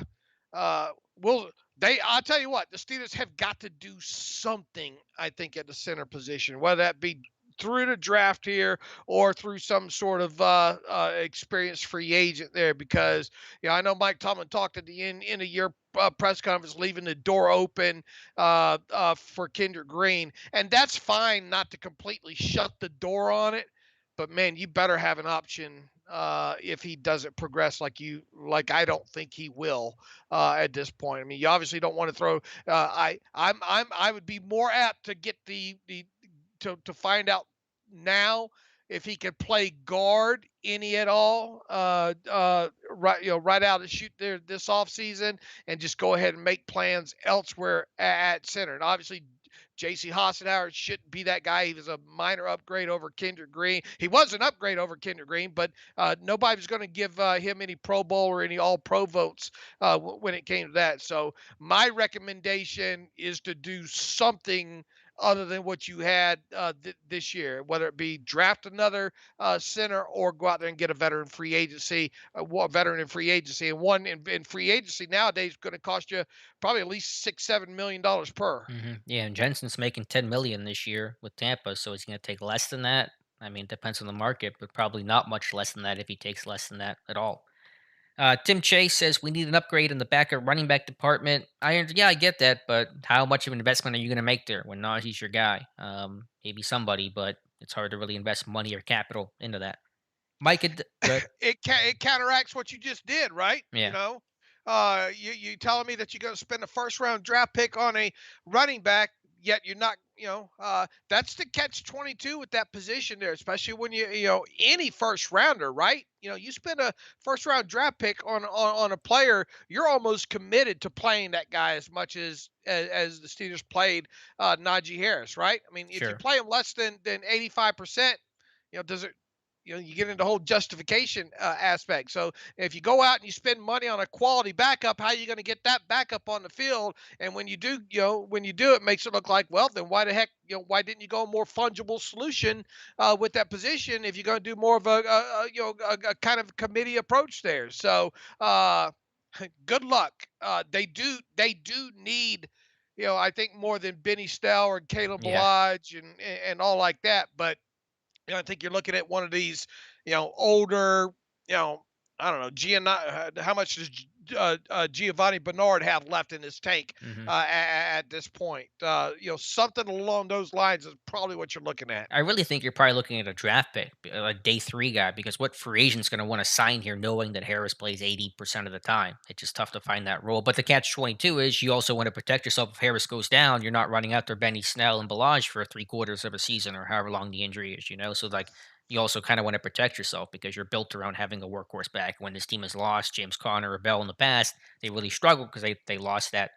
S2: we'll they. I'll tell you what, the Steelers have got to do something. I think at the center position, whether that be through the draft here or through some sort of experienced free agent there, because I know Mike Tomlin talked at the end of year press conference, leaving the door open for Kendrick Green, and that's fine not to completely shut the door on it, but man, you better have an option if he doesn't progress like I don't think he will at this point. I mean, you obviously don't want to throw. I would be more apt to get the to find out now if he could play guard any at all, right out of the shoot there this offseason, and just go ahead and make plans elsewhere at center. And obviously, J.C. Hassenauer shouldn't be that guy. He was a minor upgrade over Kendrick Green. He was an upgrade over Kendrick Green, but nobody was going to give him any Pro Bowl or any All Pro votes when it came to that. So my recommendation is to do something other than what you had this year, whether it be draft another center or go out there and get a veteran free agency, veteran in free agency, and one in free agency nowadays is going to cost you probably at least $6-7 million per.
S1: Yeah, and Jensen's making 10 million this year with Tampa, so is he going to take less than that? I mean, it depends on the market, but probably not much less than that if he takes less than that at all. Tim Chase says we need an upgrade in the backup running back department. Yeah, I get that, but how much of an investment are you going to make there when Najee's your guy? Maybe somebody, but it's hard to really invest money or capital into that. Mike, good.
S2: It counteracts what you just did, right? You
S1: Yeah,
S2: know, you telling me that you're going to spend a first round draft pick on a running back, yet you're not. That's the catch 22 with that position there, especially when any first rounder, right? You spend a first round draft pick on a player, you're almost committed to playing that guy as much as the Steelers played Najee Harris, right? I mean, if you
S1: sure.
S2: play him less than 85%, does it you get into the whole justification aspect. So if you go out and you spend money on a quality backup, how are you going to get that backup on the field? And when you do, when you do, it makes it look like, well, then why the heck, why didn't you go a more fungible solution with that position if you're going to do more of a kind of committee approach there? So good luck. They do need. I think more than Benny Snell or Caleb
S1: Yeah.
S2: Balaj and all like that. But I think you're looking at one of these, older, you know, I don't know, how much does Giovanni Bernard have left in his tank
S1: hmm
S2: at this point? Something along those lines is probably what you're looking at.
S1: I really think you're probably looking at a draft pick, a day three guy, because what free agent's going to want to sign here knowing that Harris plays 80% of the time? It's just tough to find that role. But the catch 22 is you also want to protect yourself if Harris goes down. You're not running out there Benny Snell and Balaj for three-quarters of a season or however long the injury is. So, like, you also kind of want to protect yourself because you're built around having a workhorse back. When this team has lost James Conner or Bell in the past, they really struggled because they lost their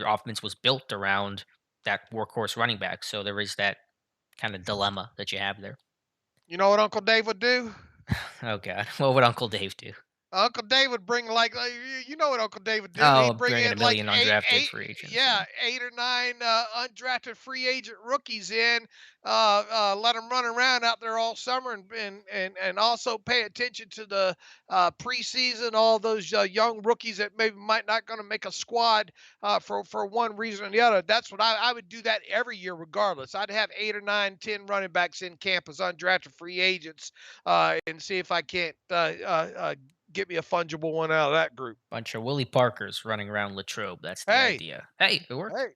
S1: offense was built around that workhorse running back. So there is that kind of dilemma that you have there.
S2: You know what Uncle Dave would do?
S1: Oh god, what would Uncle Dave do?
S2: Uncle Dave would bring you know what Uncle Dave would do? He'd
S1: Oh,
S2: bring
S1: bringing
S2: in
S1: a
S2: like
S1: million
S2: eight,
S1: undrafted
S2: eight,
S1: free agents.
S2: yeah,
S1: Yeah.
S2: 8 or 9 undrafted free agent rookies in. Let them run around out there all summer and also pay attention to the preseason. All those young rookies that maybe might not going to make a squad for one reason or the other. That's what I would do that every year, regardless. I'd have 8 or 9, 10 running backs in camp as undrafted free agents and see if I can't get me a fungible one out of that group.
S1: Bunch of Willie Parkers running around Latrobe. That's the
S2: Hey,
S1: idea. Hey, it worked.
S2: hey,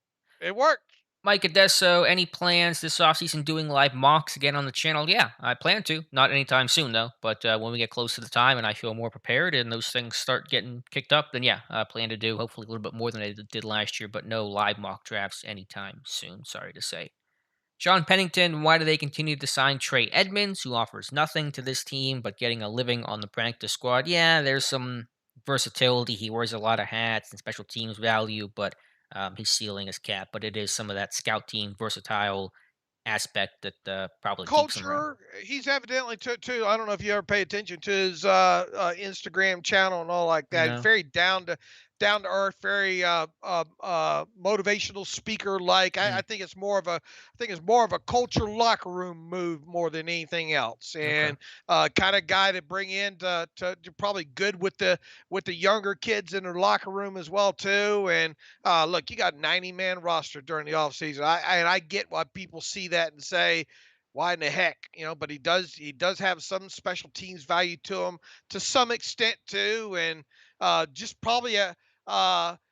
S2: it worked.
S1: Mike Adesso, any plans this offseason doing live mocks again on the channel? Yeah, I plan to. Not anytime soon, though. But when we get close to the time and I feel more prepared and those things start getting kicked up, then yeah, I plan to do hopefully a little bit more than I did last year, but no live mock drafts anytime soon, sorry to say. Sean Pennington, why do they continue to sign Trey Edmonds, who offers nothing to this team but getting a living on the practice squad? Yeah, there's some versatility. He wears a lot of hats and special teams value, but his ceiling is capped. But it is some of that scout team versatile aspect that probably keeps him around.
S2: Culture, he's evidently took too. I don't know if you ever pay attention to his Instagram channel and all like that. He's
S1: No.
S2: very down to earth, very motivational speaker like. I,
S1: Mm,
S2: I think it's more of a culture locker room move more than anything else,
S1: okay.
S2: and kind of guy to bring in to probably good with the younger kids in their locker room as well too. And look, you got 90-man roster during the offseason. I get why people see that and say, why in the heck, but he does have some special teams value to him to some extent too, and just probably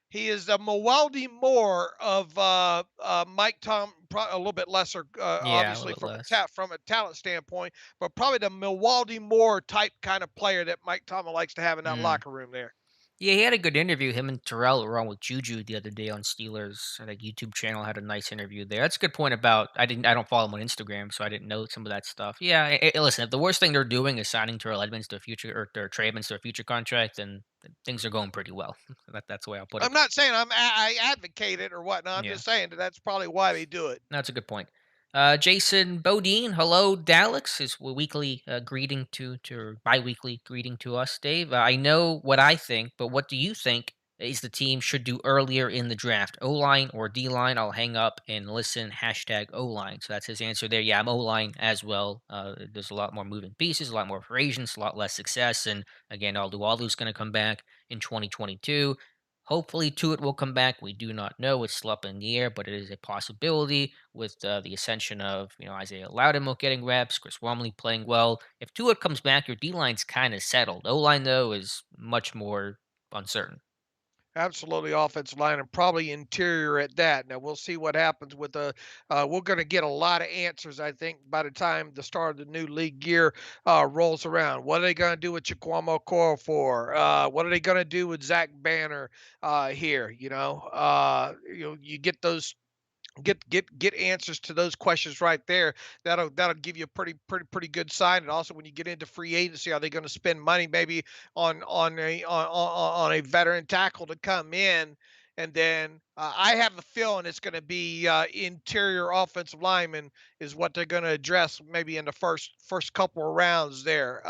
S2: he is the Mewaldi Moore of Mike Tom, a little bit lesser,
S1: Yeah, a
S2: obviously
S1: little bit
S2: from
S1: less.
S2: from a talent standpoint, but probably the Mewaldi Moore type kind of player that Mike Tomlin likes to have in that
S1: Mm.
S2: locker room there.
S1: Yeah, he had a good interview. Him and Terrell were on with Juju the other day on Steelers. I think YouTube channel had a nice interview there. That's a good point about I don't follow him on Instagram, so I didn't know some of that stuff. Yeah, listen, if the worst thing they're doing is signing Terrell Edmonds to a future or Trey Edmonds to a future contract, then things are going pretty well. That's the way I'll put it.
S2: I'm not saying I advocate it or whatnot. I'm
S1: Yeah.
S2: just saying that that's probably why they do it.
S1: That's a good point. Jason Bodine, hello, Daleks is a weekly greeting to bi-weekly greeting to us, Dave. I know what I think, but what do you think is the team should do earlier in the draft? O line or D line? I'll hang up and listen. Hashtag O line. So that's his answer there. Yeah, I'm O line as well. There's a lot more moving pieces, a lot more free agents, a lot less success, and again, Aldualu's going to come back in 2022. Hopefully, Tuitt will come back. We do not know. It's still up in the air, but it is a possibility with the ascension of Isaiah Loudermilk getting reps, Chris Wormley playing well. If Tuitt comes back, your D line's kind of settled. O line though is much more uncertain.
S2: Absolutely, offensive line and probably interior at that. Now we'll see what happens with the. We're going to get a lot of answers, I think, by the time the start of the new league year rolls around. What are they going to do with Chiquamo for? What are they going to do with Zach Banner here? You get those get answers to those questions right there. That'll give you a pretty good sign. And also when you get into free agency, are they going to spend money maybe on a veteran tackle to come in? And then I have a feeling it's going to be interior offensive lineman is what they're going to address maybe in the first couple of rounds there.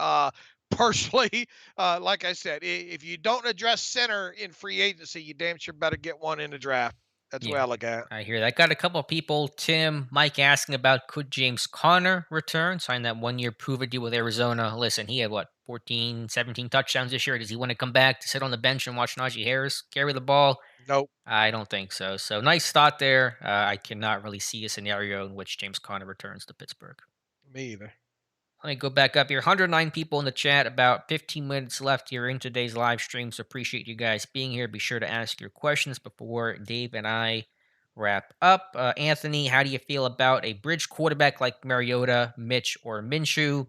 S2: Personally, like I said, if you don't address center in free agency, you damn sure better get one in the draft. That's the way
S1: Yeah,
S2: I look at it.
S1: I hear that. Got a couple of people, Tim, Mike, asking about could James Conner return, sign that 1 year prove it deal with Arizona. Listen, he had what, 14, 17 touchdowns this year. Does he want to come back to sit on the bench and watch Najee Harris carry the ball?
S2: Nope,
S1: I don't think so. So nice thought there. I cannot really see a scenario in which James Conner returns to Pittsburgh.
S2: me either.
S1: Let me go back up here. 109 people in the chat. About 15 minutes left here in today's live stream. So appreciate you guys being here. Be sure to ask your questions before Dave and I wrap up. Anthony, how do you feel about a bridge quarterback like Mariota, Mitch, or Minshew?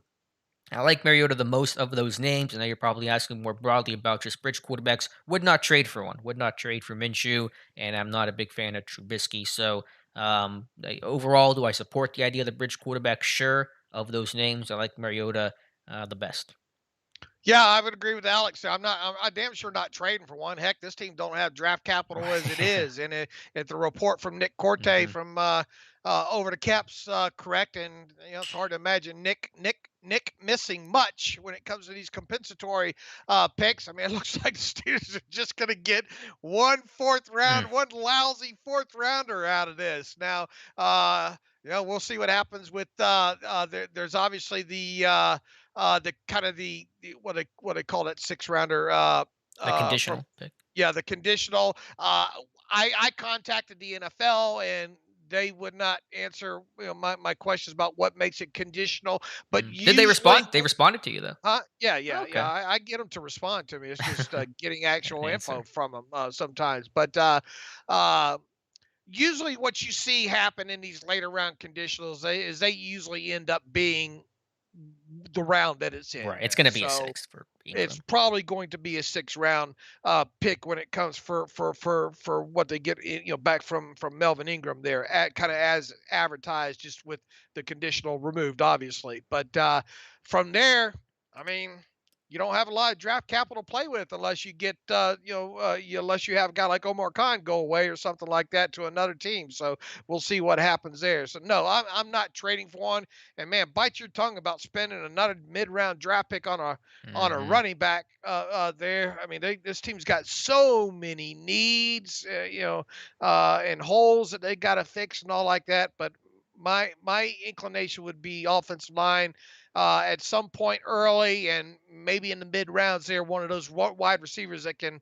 S1: I like Mariota the most of those names. I know you're probably asking more broadly about just bridge quarterbacks. Would not trade for one. Would not trade for Minshew, and I'm not a big fan of Trubisky. So overall, do I support the idea of the bridge quarterback? Sure. Of those names, I like Mariota the best.
S2: Yeah, I would agree with Alex. I'm damn sure not trading for one. Heck, this team don't have draft capital as it
S1: Right.
S2: is. And if the report from Nick Corte
S1: hmm
S2: from over the Caps correct, and it's hard to imagine Nick missing much when it comes to these compensatory picks. I mean, it looks like the Steelers are just going to get one fourth
S1: Mm.
S2: round, one lousy fourth rounder out of this. Now, we'll see what happens with. There's obviously the kind of the what they call that 6 rounder
S1: The
S2: from
S1: conditional pick.
S2: yeah, the conditional. I contacted the NFL and they would not answer my questions about what makes it conditional. But
S1: Did they
S2: usually,
S1: respond? They responded to you though.
S2: yeah.
S1: Okay.
S2: I get them to respond to me. It's just getting actual info
S1: Answer.
S2: from them sometimes. But uh, usually, what you see happen in these later round conditionals is they usually end up being the round that it's in.
S1: Right. It's going to be a
S2: So
S1: six for
S2: it's
S1: Ingram.
S2: probably going to be a 6 round pick when it comes for what they get back from Melvin Ingram there at kind of as advertised, just with the conditional removed, obviously. But from there, I mean, you don't have a lot of draft capital to play with unless you get unless you have a guy like Omar Khan go away or something like that to another team. So we'll see what happens there. So no, I'm not trading for one. And man, bite your tongue about spending another mid-round draft pick on a
S1: hmm
S2: running back there. I mean, this team's got so many needs, and holes that they got to fix and all like that. But my inclination would be offensive line at some point early and maybe in the mid rounds there, one of those wide receivers that can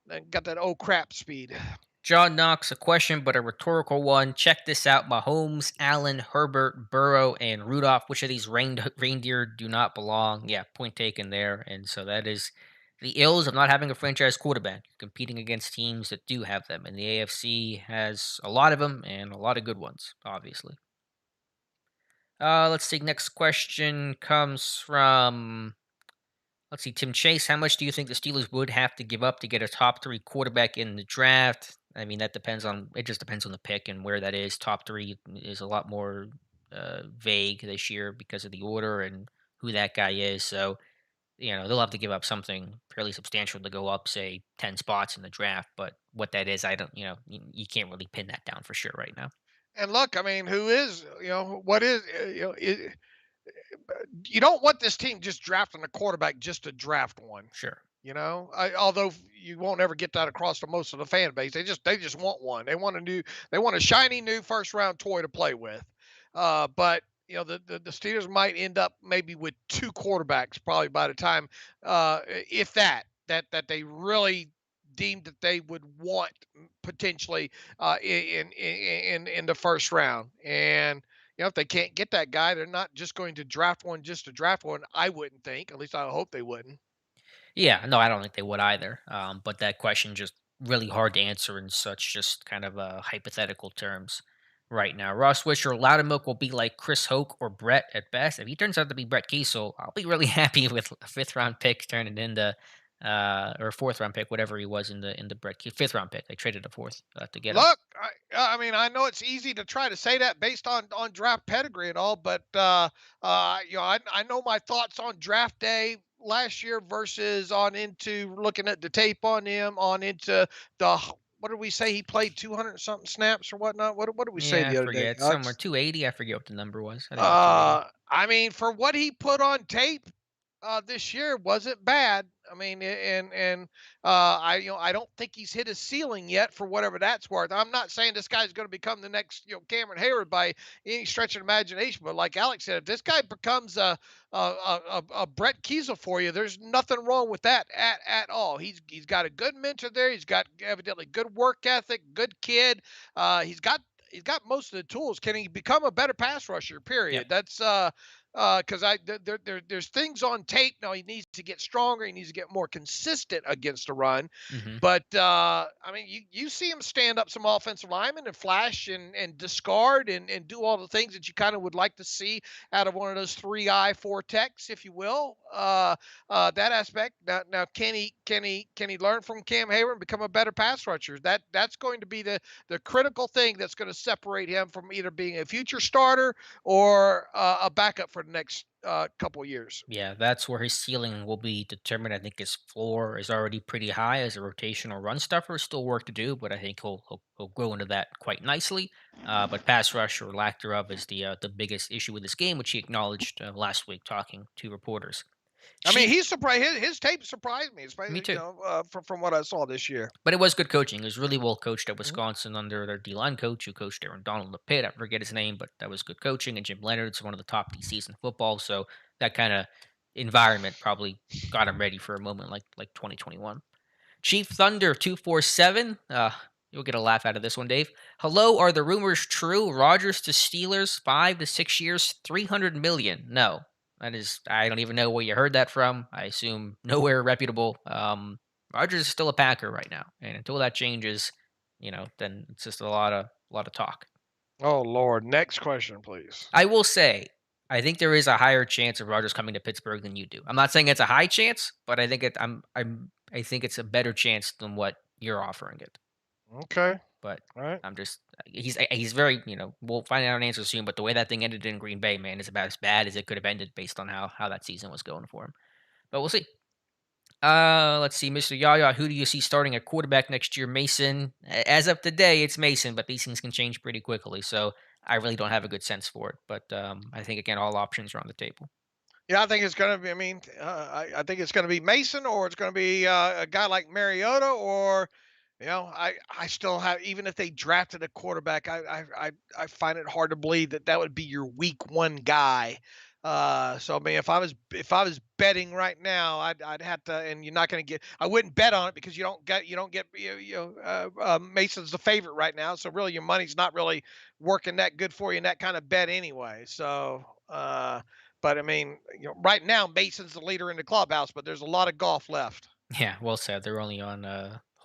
S2: that got that oh crap speed.
S1: John Knox, a question, but a rhetorical one. Check this out. Mahomes, Allen, Herbert, Burrow, and Rudolph. Which of these reindeer do not belong? Yeah, point taken there. And so that is the ills of not having a franchise quarterback. Competing against teams that do have them. And the AFC has a lot of them and a lot of good ones, obviously. Let's see. Next question comes from Let's see, Tim Chase, how much do you think the Steelers would have to give up to get a top three quarterback in the draft? I mean, that depends on it. Just depends on the pick and where that is. Top three is a lot more vague this year because of the order and who that guy is. So they'll have to give up something fairly substantial to go up, say, 10 spots in the draft. But what that is, I don't. You can't really pin that down for sure right now.
S2: And look, I mean, who is what is you don't want this team just drafting a quarterback just to draft one.
S1: Sure.
S2: Although you won't ever get that across to most of the fan base, they just want one. They want a shiny new first round toy to play with. But the Steelers might end up maybe with two quarterbacks probably by the time, if that they really deemed that they would want potentially in the first round. And if they can't get that guy, they're not just going to draft one just to draft one. I wouldn't think. At least I hope they wouldn't.
S1: Yeah, no, I don't think they would either. But that question just really hard to answer in such just kind of hypothetical terms right now. Ross Wisher, Loudermilk will be like Chris Hoke or Brett at best. If he turns out to be Brett Kiesel, I'll be really happy with a fifth round pick turning into or a fourth round pick, whatever he was in the fifth round pick. They traded a fourth to get him.
S2: Look, I mean, I know it's easy to try to say that based on draft pedigree and all, but I know my thoughts on draft day last year versus on into looking at the tape on him, on into what did we say? He played 200 something snaps or whatnot. What did we say
S1: Yeah, I
S2: the other day,
S1: forget. Somewhere
S2: Alex?
S1: 280. I forget what the number was. I think it was 280.
S2: I mean, for what he put on tape, this year wasn't bad. I mean, I don't think he's hit his ceiling yet for whatever that's worth. I'm not saying this guy's going to become the next Cameron Hayward by any stretch of imagination, but like Alex said, if this guy becomes a Brett Kiesel for you, there's nothing wrong with that at all. He's got a good mentor there. He's got evidently good work ethic, good kid. He's got most of the tools. Can he become a better pass rusher?
S1: Yep.
S2: Period. That's because there's things on tape. Now he needs to get stronger. He needs to get more consistent against the run.
S1: Hmm.
S2: But I mean, you see him stand up some offensive linemen and flash and discard and do all the things that you kind of would like to see out of one of those 3-eye 4 techs, if you will. That aspect. Now, can he learn from Cam Hayward and become a better pass rusher? That's going to be the critical thing that's going to separate him from either being a future starter or a backup for the next couple of years.
S1: Yeah, that's where his ceiling will be determined. I think his floor is already pretty high as a rotational run stuffer. Still work to do, but I think he'll grow into that quite nicely. But pass rush or lack thereof is the biggest issue with this game, which he acknowledged last week talking to reporters.
S2: I mean,
S1: Chief,
S2: he's surprised. His tape surprised me,
S1: me
S2: especially
S1: too.
S2: from what I saw this year.
S1: But it was good coaching. It was really well coached at
S2: Mhm.
S1: Wisconsin under their D line coach who coached Aaron Donald in the pit. I forget his name, but that was good coaching. And Jim Leonard's one of the top DCs in football. So that kind of environment probably got him ready for a moment like 2021. Chief Thunder 247. You'll get a laugh out of this one, Dave. Hello, are the rumors true? Rogers to Steelers, 5 to 6 years, 300 million. No, that is. I don't even know where you heard that from. I assume nowhere reputable. Rogers is still a Packer right now, and until that changes, then it's just a lot of talk.
S2: Oh Lord, next question, please.
S1: I will say, I think there is a higher chance of Rogers coming to Pittsburgh than you do. I'm not saying it's a high chance, but I think I think it's a better chance than what you're offering it.
S2: Okay,
S1: But
S2: all right.
S1: I'm just he's very we'll find out an answer soon. But the way that thing ended in Green Bay, man, is about as bad as it could have ended based on how that season was going for him. But we'll see. Let's see, Mr. Yaya, who do you see starting at quarterback next year? Mason. As of today, it's Mason, but these things can change pretty quickly. So I really don't have a good sense for it. But I think again, all options are on the table.
S2: Yeah, I think it's going to be. I mean, I think it's going to be Mason, or it's going to be a guy like Mariota, or I still have. Even if they drafted a quarterback, I find it hard to believe that would be your week one guy. So I mean, if I was betting right now, I'd have to, and you're not going to get. I wouldn't bet on it because you don't get Mason's the favorite right now. So really, your money's not really working that good for you in that kind of bet anyway. So. But I mean, right now Mason's the leader in the clubhouse, but there's a lot of golf left.
S1: Yeah, well said. They're only on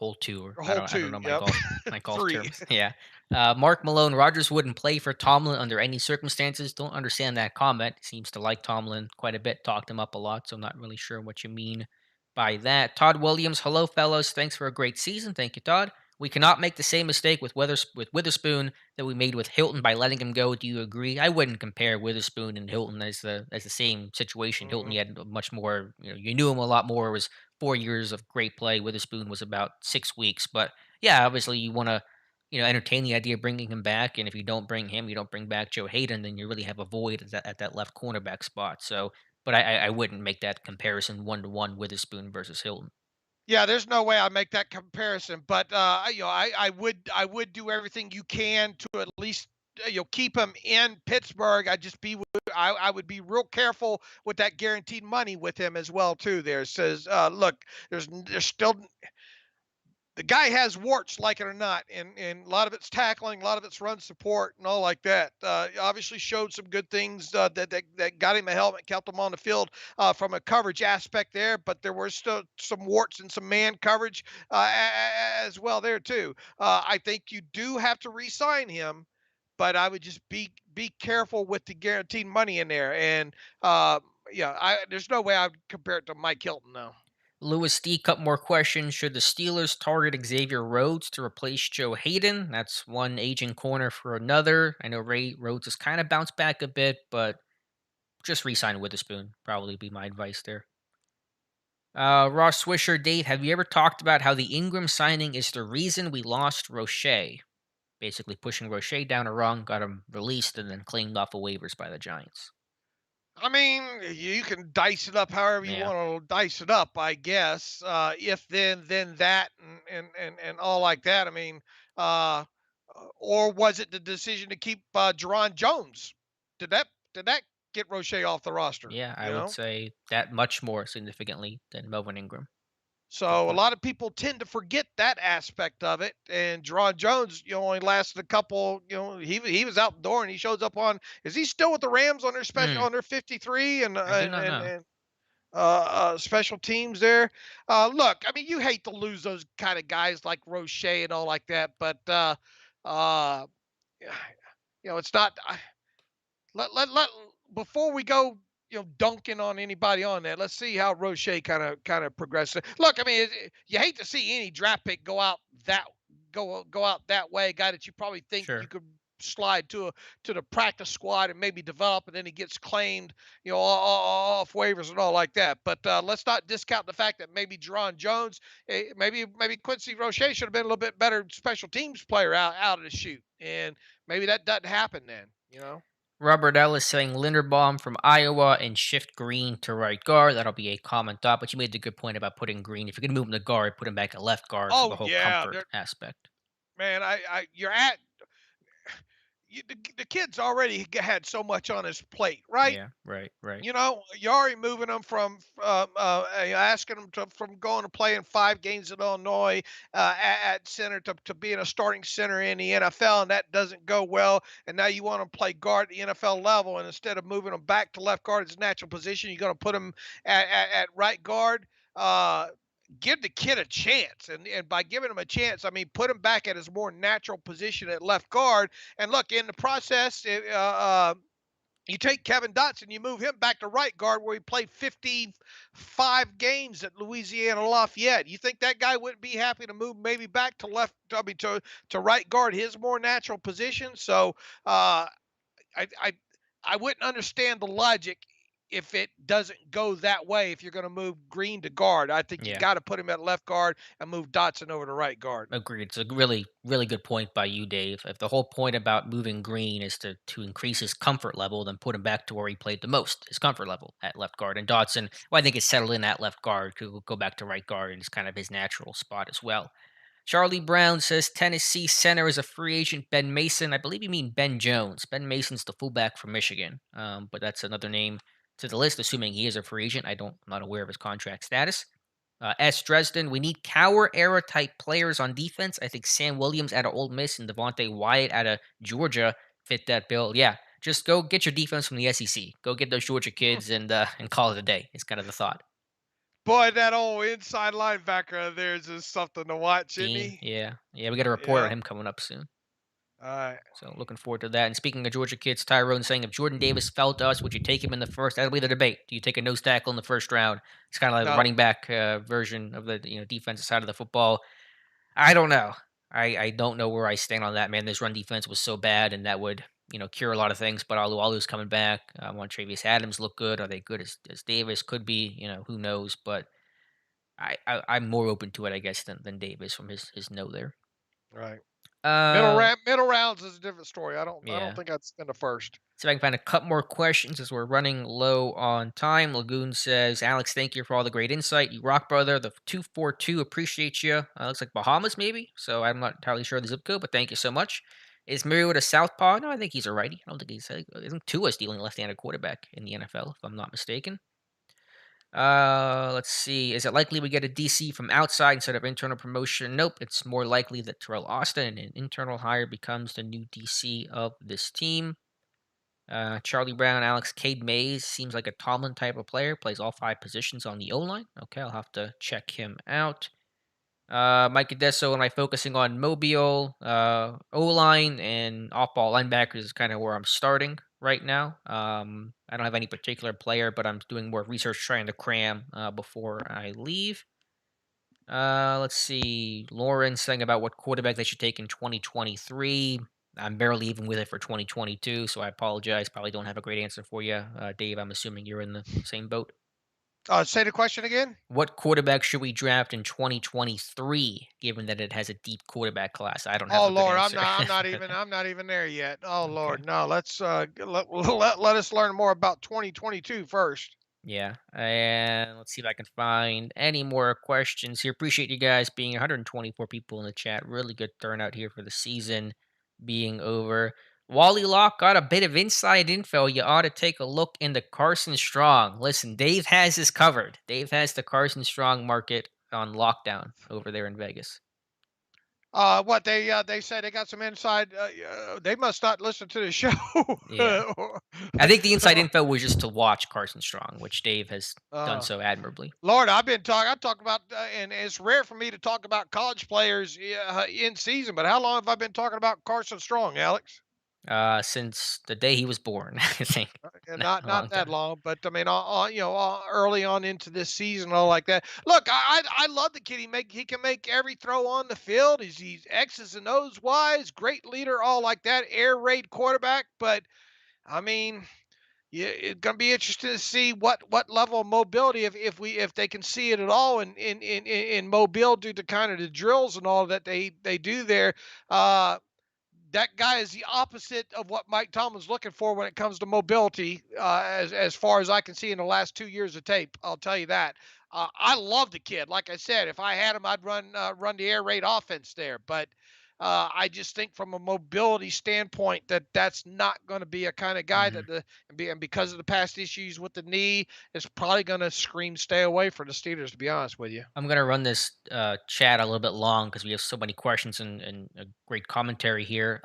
S1: hole two, or
S2: A
S1: I
S2: hole
S1: don't know
S2: two. Yep.
S1: my golf
S2: 3.
S1: terms. Yeah. Mark Malone, Rogers wouldn't play for Tomlin under any circumstances. Don't understand that comment. Seems to like Tomlin quite a bit, talked him up a lot, so I'm not really sure what you mean by that. Todd Williams, hello fellows. Thanks for a great season. Thank you, Todd. We cannot make the same mistake with Witherspoon that we made with Hilton by letting him go. Do you agree? I wouldn't compare Witherspoon and Hilton as the same situation. Hilton,
S2: Mhm.
S1: you had a much more, you knew him a lot more. It was 4 years of great play. Witherspoon was about 6 weeks, but yeah, obviously you want to, entertain the idea of bringing him back. And if you don't bring him, you don't bring back Joe Hayden, then you really have a void at that left cornerback spot. So, but I wouldn't make that comparison 1-to-1 Witherspoon versus Hilton.
S2: Yeah, there's no way I make that comparison, but I would do everything you can to at least keep him in Pittsburgh. I would be real careful with that guaranteed money with him as well too. There says, look, there's still the guy has warts, like it or not, and a lot of it's tackling, a lot of it's run support, and all like that. Obviously, showed some good things that got him a helmet, kept him on the field from a coverage aspect there. But there were still some warts and some man coverage as well there too. I think you do have to re-sign him, but I would just be careful with the guaranteed money in there. And yeah, there's no way I'd compare it to Mike Hilton though.
S1: Lewis D. Couple more questions. Should the Steelers target Xavier Rhodes to replace Joe Hayden? That's one aging corner for another. I know Ray Rhodes has kind of bounced back a bit, but just re-sign Witherspoon. Probably be my advice there. Ross Swisher, Dave, have you ever talked about how the Ingram signing is the reason we lost Roche? Basically pushing Roche down a rung, got him released, and then claimed off of waivers by the Giants.
S2: I mean, you can dice it up however you
S1: Yeah.
S2: want to dice it up, I guess. If then that and all like that. I mean, uh, or was it the decision to keep Jerron Jones? Did that get Roche off the roster?
S1: Yeah, I
S2: You
S1: would
S2: know.
S1: say that much more significantly than Melvin Ingram. Good
S2: So a
S1: point.
S2: lot of people tend to forget that aspect of it. And Jerron Jones, only lasted a couple. He was out the door and he shows up on. Is he still with the Rams on their special
S1: Hmm.
S2: on their 53 and
S1: I do
S2: and
S1: not
S2: and,
S1: know.
S2: and special teams there. Look, I mean, you hate to lose those kind of guys like Roche and all like that, but uh, it's not. Let before we go, dunking on anybody on that. Let's see how Roche kind of progresses. Look, I mean, you hate to see any draft pick go out that way. A guy that you probably think you
S1: Sure.
S2: could slide to the practice squad and maybe develop, and then he gets claimed, off waivers and all like that. But let's not discount the fact that maybe Jerron Jones, maybe Quincy Roche should have been a little bit better special teams player out of the shoot, and maybe that doesn't happen then.
S1: Robert Ellis saying Linderbaum from Iowa and shift Green to right guard. That'll be a common thought, but you made the good point about putting Green. If you're going to move him to guard, put him back at left guard for
S2: Oh
S1: the whole
S2: yeah,
S1: comfort aspect.
S2: man. You're at the kid's already had so much on his plate, right?
S1: Yeah, right, right.
S2: You're already moving them from asking them from going to play in 5 games in Illinois at center to being a starting center in the NFL, and that doesn't go well. And now you want to play guard at the NFL level, and instead of moving them back to left guard as a natural position, you're going to put them at right guard. Uh, Give the kid a chance, and by giving him a chance, I mean put him back at his more natural position at left guard. And look, in the process, you take Kevin Dotson, you move him back to right guard where he played 55 games at Louisiana Lafayette. You think that guy wouldn't be happy to move maybe back to left, I mean, to right guard, his more natural position? So uh, I, I I wouldn't understand the logic if it doesn't go that way. If you're going to move Green to guard, I think you
S1: Yeah,
S2: got to put him at left guard and move Dotson over to right guard.
S1: agreed. It's a really, really good point by you, Dave. If the whole point about moving Green is to increase his comfort level, then put him back to where he played the most, his comfort level at left guard. And Dotson, well, I think is settled in at left guard, could go back to right guard, and it's kind of his natural spot as well. Charlie Brown says Tennessee center is a free agent. Ben Mason, I believe you mean Ben Jones. Ben Mason's the fullback from Michigan, but that's another name to the list. Assuming he is a free agent, I'm not aware of his contract status. S. Dresden, we need Cower era type players on defense. I think Sam Williams out of Ole Miss and Devontae Wyatt out of Georgia fit that bill. Yeah, just go get your defense from the SEC. Go get those Georgia kids and call it a day. It's kind of the thought.
S2: Boy, that old inside linebacker of theirs is something to watch, isn't
S1: Dean,
S2: he?
S1: yeah. Yeah, we got a report on
S2: Yeah.
S1: him coming up soon.
S2: All right.
S1: So looking forward to that. And speaking of Georgia kids, Tyrone saying if Jordan Davis fell to us, would you take him in the first? That'll be the debate. Do you take a nose tackle in the first round? It's kind of like a
S2: No.
S1: running back version of the defensive side of the football. I don't know. I don't know where I stand on that, man. This run defense was so bad, and that would cure a lot of things. But Alualu's coming back. I want Travius Adams look good. Are they good as Davis? Could be. Who knows? But I'm more open to it, I guess, than Davis from his no there.
S2: Right.
S1: Uh,
S2: Middle rounds is a different story. I don't
S1: yeah.
S2: think I'd spend a first.
S1: See if I can find a couple more questions as we're running low on time. Lagoon says, Alex, thank you for all the great insight. You rock, brother. The 242 appreciate you. Looks like Bahamas, maybe. So I'm not entirely sure of the zip code, but thank you so much. Is Merriweather a southpaw? No, I think he's a righty. I don't think he's. Isn't Tua's the only left-handed quarterback in the NFL, if I'm not mistaken? Let's see. Is it likely we get a DC from outside instead of internal promotion? Nope. It's more likely that Terrell Austin, an internal hire, becomes the new DC of this team. Charlie Brown, Alex Cade Mays seems like a Tomlin type of player. Plays all five positions on the O line. Okay, I'll have to check him out. Mike Adesso, am I focusing on Mobile, O line, and off ball linebackers is kind of where I'm starting right now. I don't have any particular player, but I'm doing more research trying to cram before I leave. Let's see. Lauren saying about what quarterback they should take in 2023. I'm barely even with it for 2022, so I apologize. Probably don't have a great answer for you, Dave. I'm assuming you're in the same boat.
S2: Say the question again.
S1: What quarterback should we draft in 2023, given that it has a deep quarterback class? I don't have
S2: Oh
S1: a good
S2: Lord,
S1: answer.
S2: I'm not even there yet. Oh
S1: Okay.
S2: Lord, no. Let's let us learn more about 2022 first.
S1: Yeah, and let's see if I can find any more questions here. Appreciate you guys being 124 people in the chat. Really good turnout here for the season being over. Wally Lock got a bit of inside info. You ought to take a look into Carson Strong. Listen, Dave has this covered. Dave has the Carson Strong market on lockdown over there in Vegas.
S2: What they say they got some inside. They must not listen to the show.
S1: Yeah, I think the inside info was just to watch Carson Strong, which Dave has done
S2: uh,
S1: so admirably.
S2: Lord, I've been talking. I talk about, and it's rare for me to talk about college players in season. But how long have I been talking about Carson Strong, Alex?
S1: Since the day he was born, I think.
S2: And
S1: Not
S2: not
S1: a long
S2: that
S1: time.
S2: long, but I mean, early on into this season, all like that. Look, I love the kid. He can make every throw on the field. He's X's and O's wise, great leader, all like that. Air raid quarterback, but I mean, yeah, it's gonna be interesting to see what level of mobility if they can see it at all in Mobile due to kind of the drills and all that they do there. Uh, that guy is the opposite of what Mike Tomlin's looking for when it comes to mobility, as far as I can see in the last 2 years of tape. I'll tell you that. I love the kid. Like I said, if I had him, I'd run the air raid offense there. But I just think from a mobility standpoint that's not going to be a kind of guy
S1: Mhm.
S2: that and because of the past issues with the knee, it's probably going to scream stay away for the Steelers. To be honest with you.
S1: I'm gonna run this chat a little bit long because we have so many questions and a great commentary here.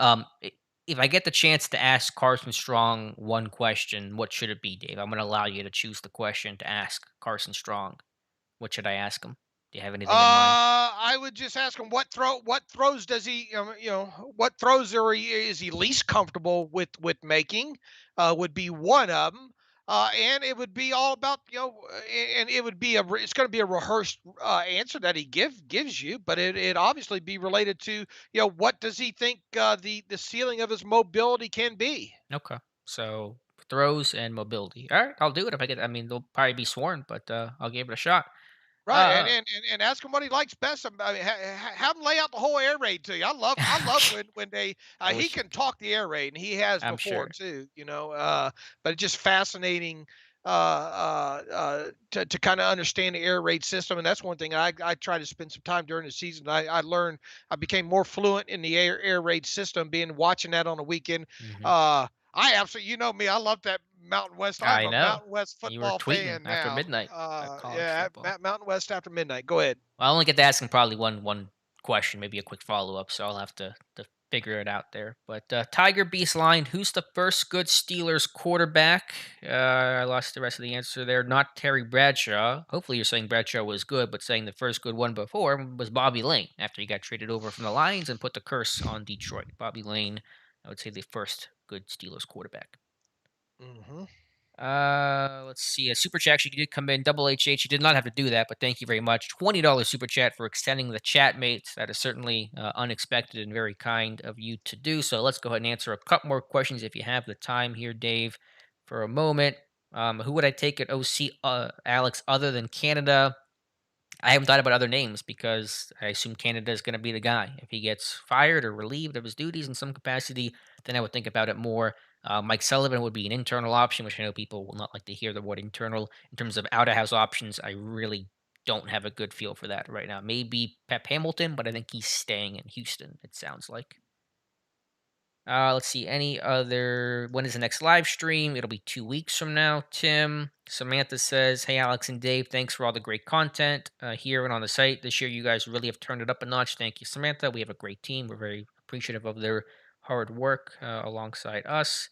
S1: If I get the chance to ask Carson Strong one question, what should it be, Dave? I'm gonna allow you to choose the question to ask Carson Strong. What should I ask him? Do you have anything in mind?
S2: I would just ask him what throws does he what throws is he least comfortable with making, would be one of them. And it would be all about and it would be it's going to be a rehearsed answer that he gives you, but it obviously be related to what does he think the ceiling of his mobility can be.
S1: Okay. So throws and mobility. All right, I'll do it if I get. I mean, they'll probably be sworn, but I'll give it a shot.
S2: Right, and
S1: Uh,
S2: and ask him what he likes best. I mean, have him lay out the whole air raid to you. I love when they
S1: I
S2: he
S1: wish
S2: can talk the air raid, and he has
S1: I'm
S2: before
S1: sure.
S2: too. But it's just fascinating to kind of understand the air raid system, and that's one thing I try to spend some time during the season. I learned I became more fluent in the air raid system, being watching that on the weekend.
S1: Hmm.
S2: I absolutely, me, I love that Mountain West. I'm
S1: I
S2: a
S1: know.
S2: Mountain West
S1: You were
S2: football
S1: tweeting
S2: fan
S1: after
S2: now.
S1: midnight college
S2: Yeah,
S1: football.
S2: Mountain West after midnight. Go ahead.
S1: Well, I only get to ask him probably one question, maybe a quick follow up. So I'll have to figure it out there. But Tiger Beast line, who's the first good Steelers quarterback? I lost the rest of the answer there. Not Terry Bradshaw. Hopefully, you're saying Bradshaw was good, but saying the first good one before was Bobby Lane after he got traded over from the Lions and put the curse on Detroit. Bobby Lane, I would say the first good Steelers quarterback.
S2: Hmm.
S1: Let's see. A super chat actually did come in. Double HH. You did not have to do that, but thank you very much. $20 super chat for extending the chat mates. That is certainly unexpected and very kind of you to do. So let's go ahead and answer a couple more questions if you have the time here, Dave, for a moment. Who would I take at OC, Alex, other than Canada? I haven't thought about other names because I assume Canada is going to be the guy. If he gets fired or relieved of his duties in some capacity, then I would think about it more. Mike Sullivan would be an internal option, which I know people will not like to hear the word internal. In terms of out of house options, I really don't have a good feel for that right now. Maybe Pep Hamilton, but I think he's staying in Houston, it sounds like. Let's see. Any other? When is the next live stream? It'll be 2 weeks from now. Tim Samantha says, "Hey Alex and Dave, thanks for all the great content here and on the site this year. You guys really have turned it up a notch. Thank you, Samantha. We have a great team. We're very appreciative of their hard work alongside us."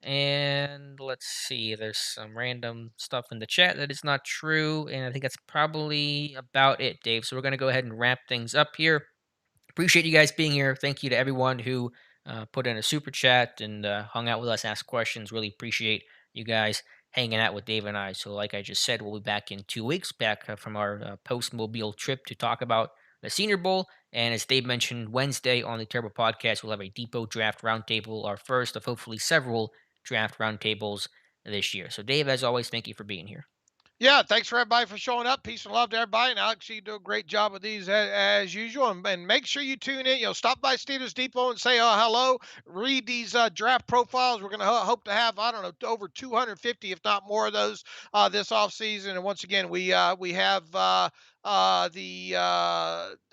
S1: And let's see. There's some random stuff in the chat that is not true, and I think that's probably about it, Dave. So we're gonna go ahead and wrap things up here. Appreciate you guys being here. Thank you to everyone who put in a super chat and hung out with us, asked questions. Really appreciate you guys hanging out with Dave and I. So, like I just said, we'll be back in 2 weeks, back from our post mobile trip to talk about the Senior Bowl. And as Dave mentioned, Wednesday on the Turbo Podcast, we'll have a Depot Draft Roundtable, our first of hopefully several draft roundtables this year. So, Dave, as always, thank you for being here.
S2: Yeah, thanks for everybody for showing up. Peace and love to everybody. And Alex, you do a great job with these as usual. And make sure you tune in. Stop by Steelers Depot and say hello. Read these draft profiles. We're going to hope to have, I don't know, over 250, if not more of those this off season. And once again, we have the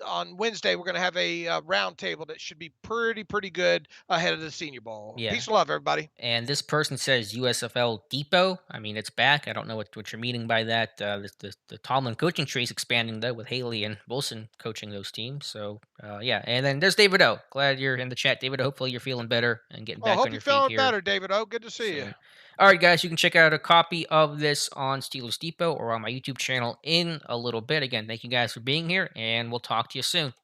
S2: on Wednesday we're going to have a round table that should be pretty good ahead of the Senior Bowl.
S1: Yeah.
S2: Peace and love, everybody.
S1: And this person says USFL Depot. I mean, it's back. I don't know what you're meaning by that. The Tomlin coaching tree is expanding, though, with Haley and Wilson coaching those teams. So, yeah. And then there's David O. Glad you're in the chat, David. Hopefully, you're feeling better and getting
S2: Oh,
S1: back
S2: hope
S1: on
S2: you're
S1: your feet
S2: feeling
S1: here
S2: better, David. Oh, good to see you.
S1: soon. All right, guys, you can check out a copy of this on Steelers Depot or on my YouTube channel in a little bit. Again, thank you guys for being here, and we'll talk to you soon.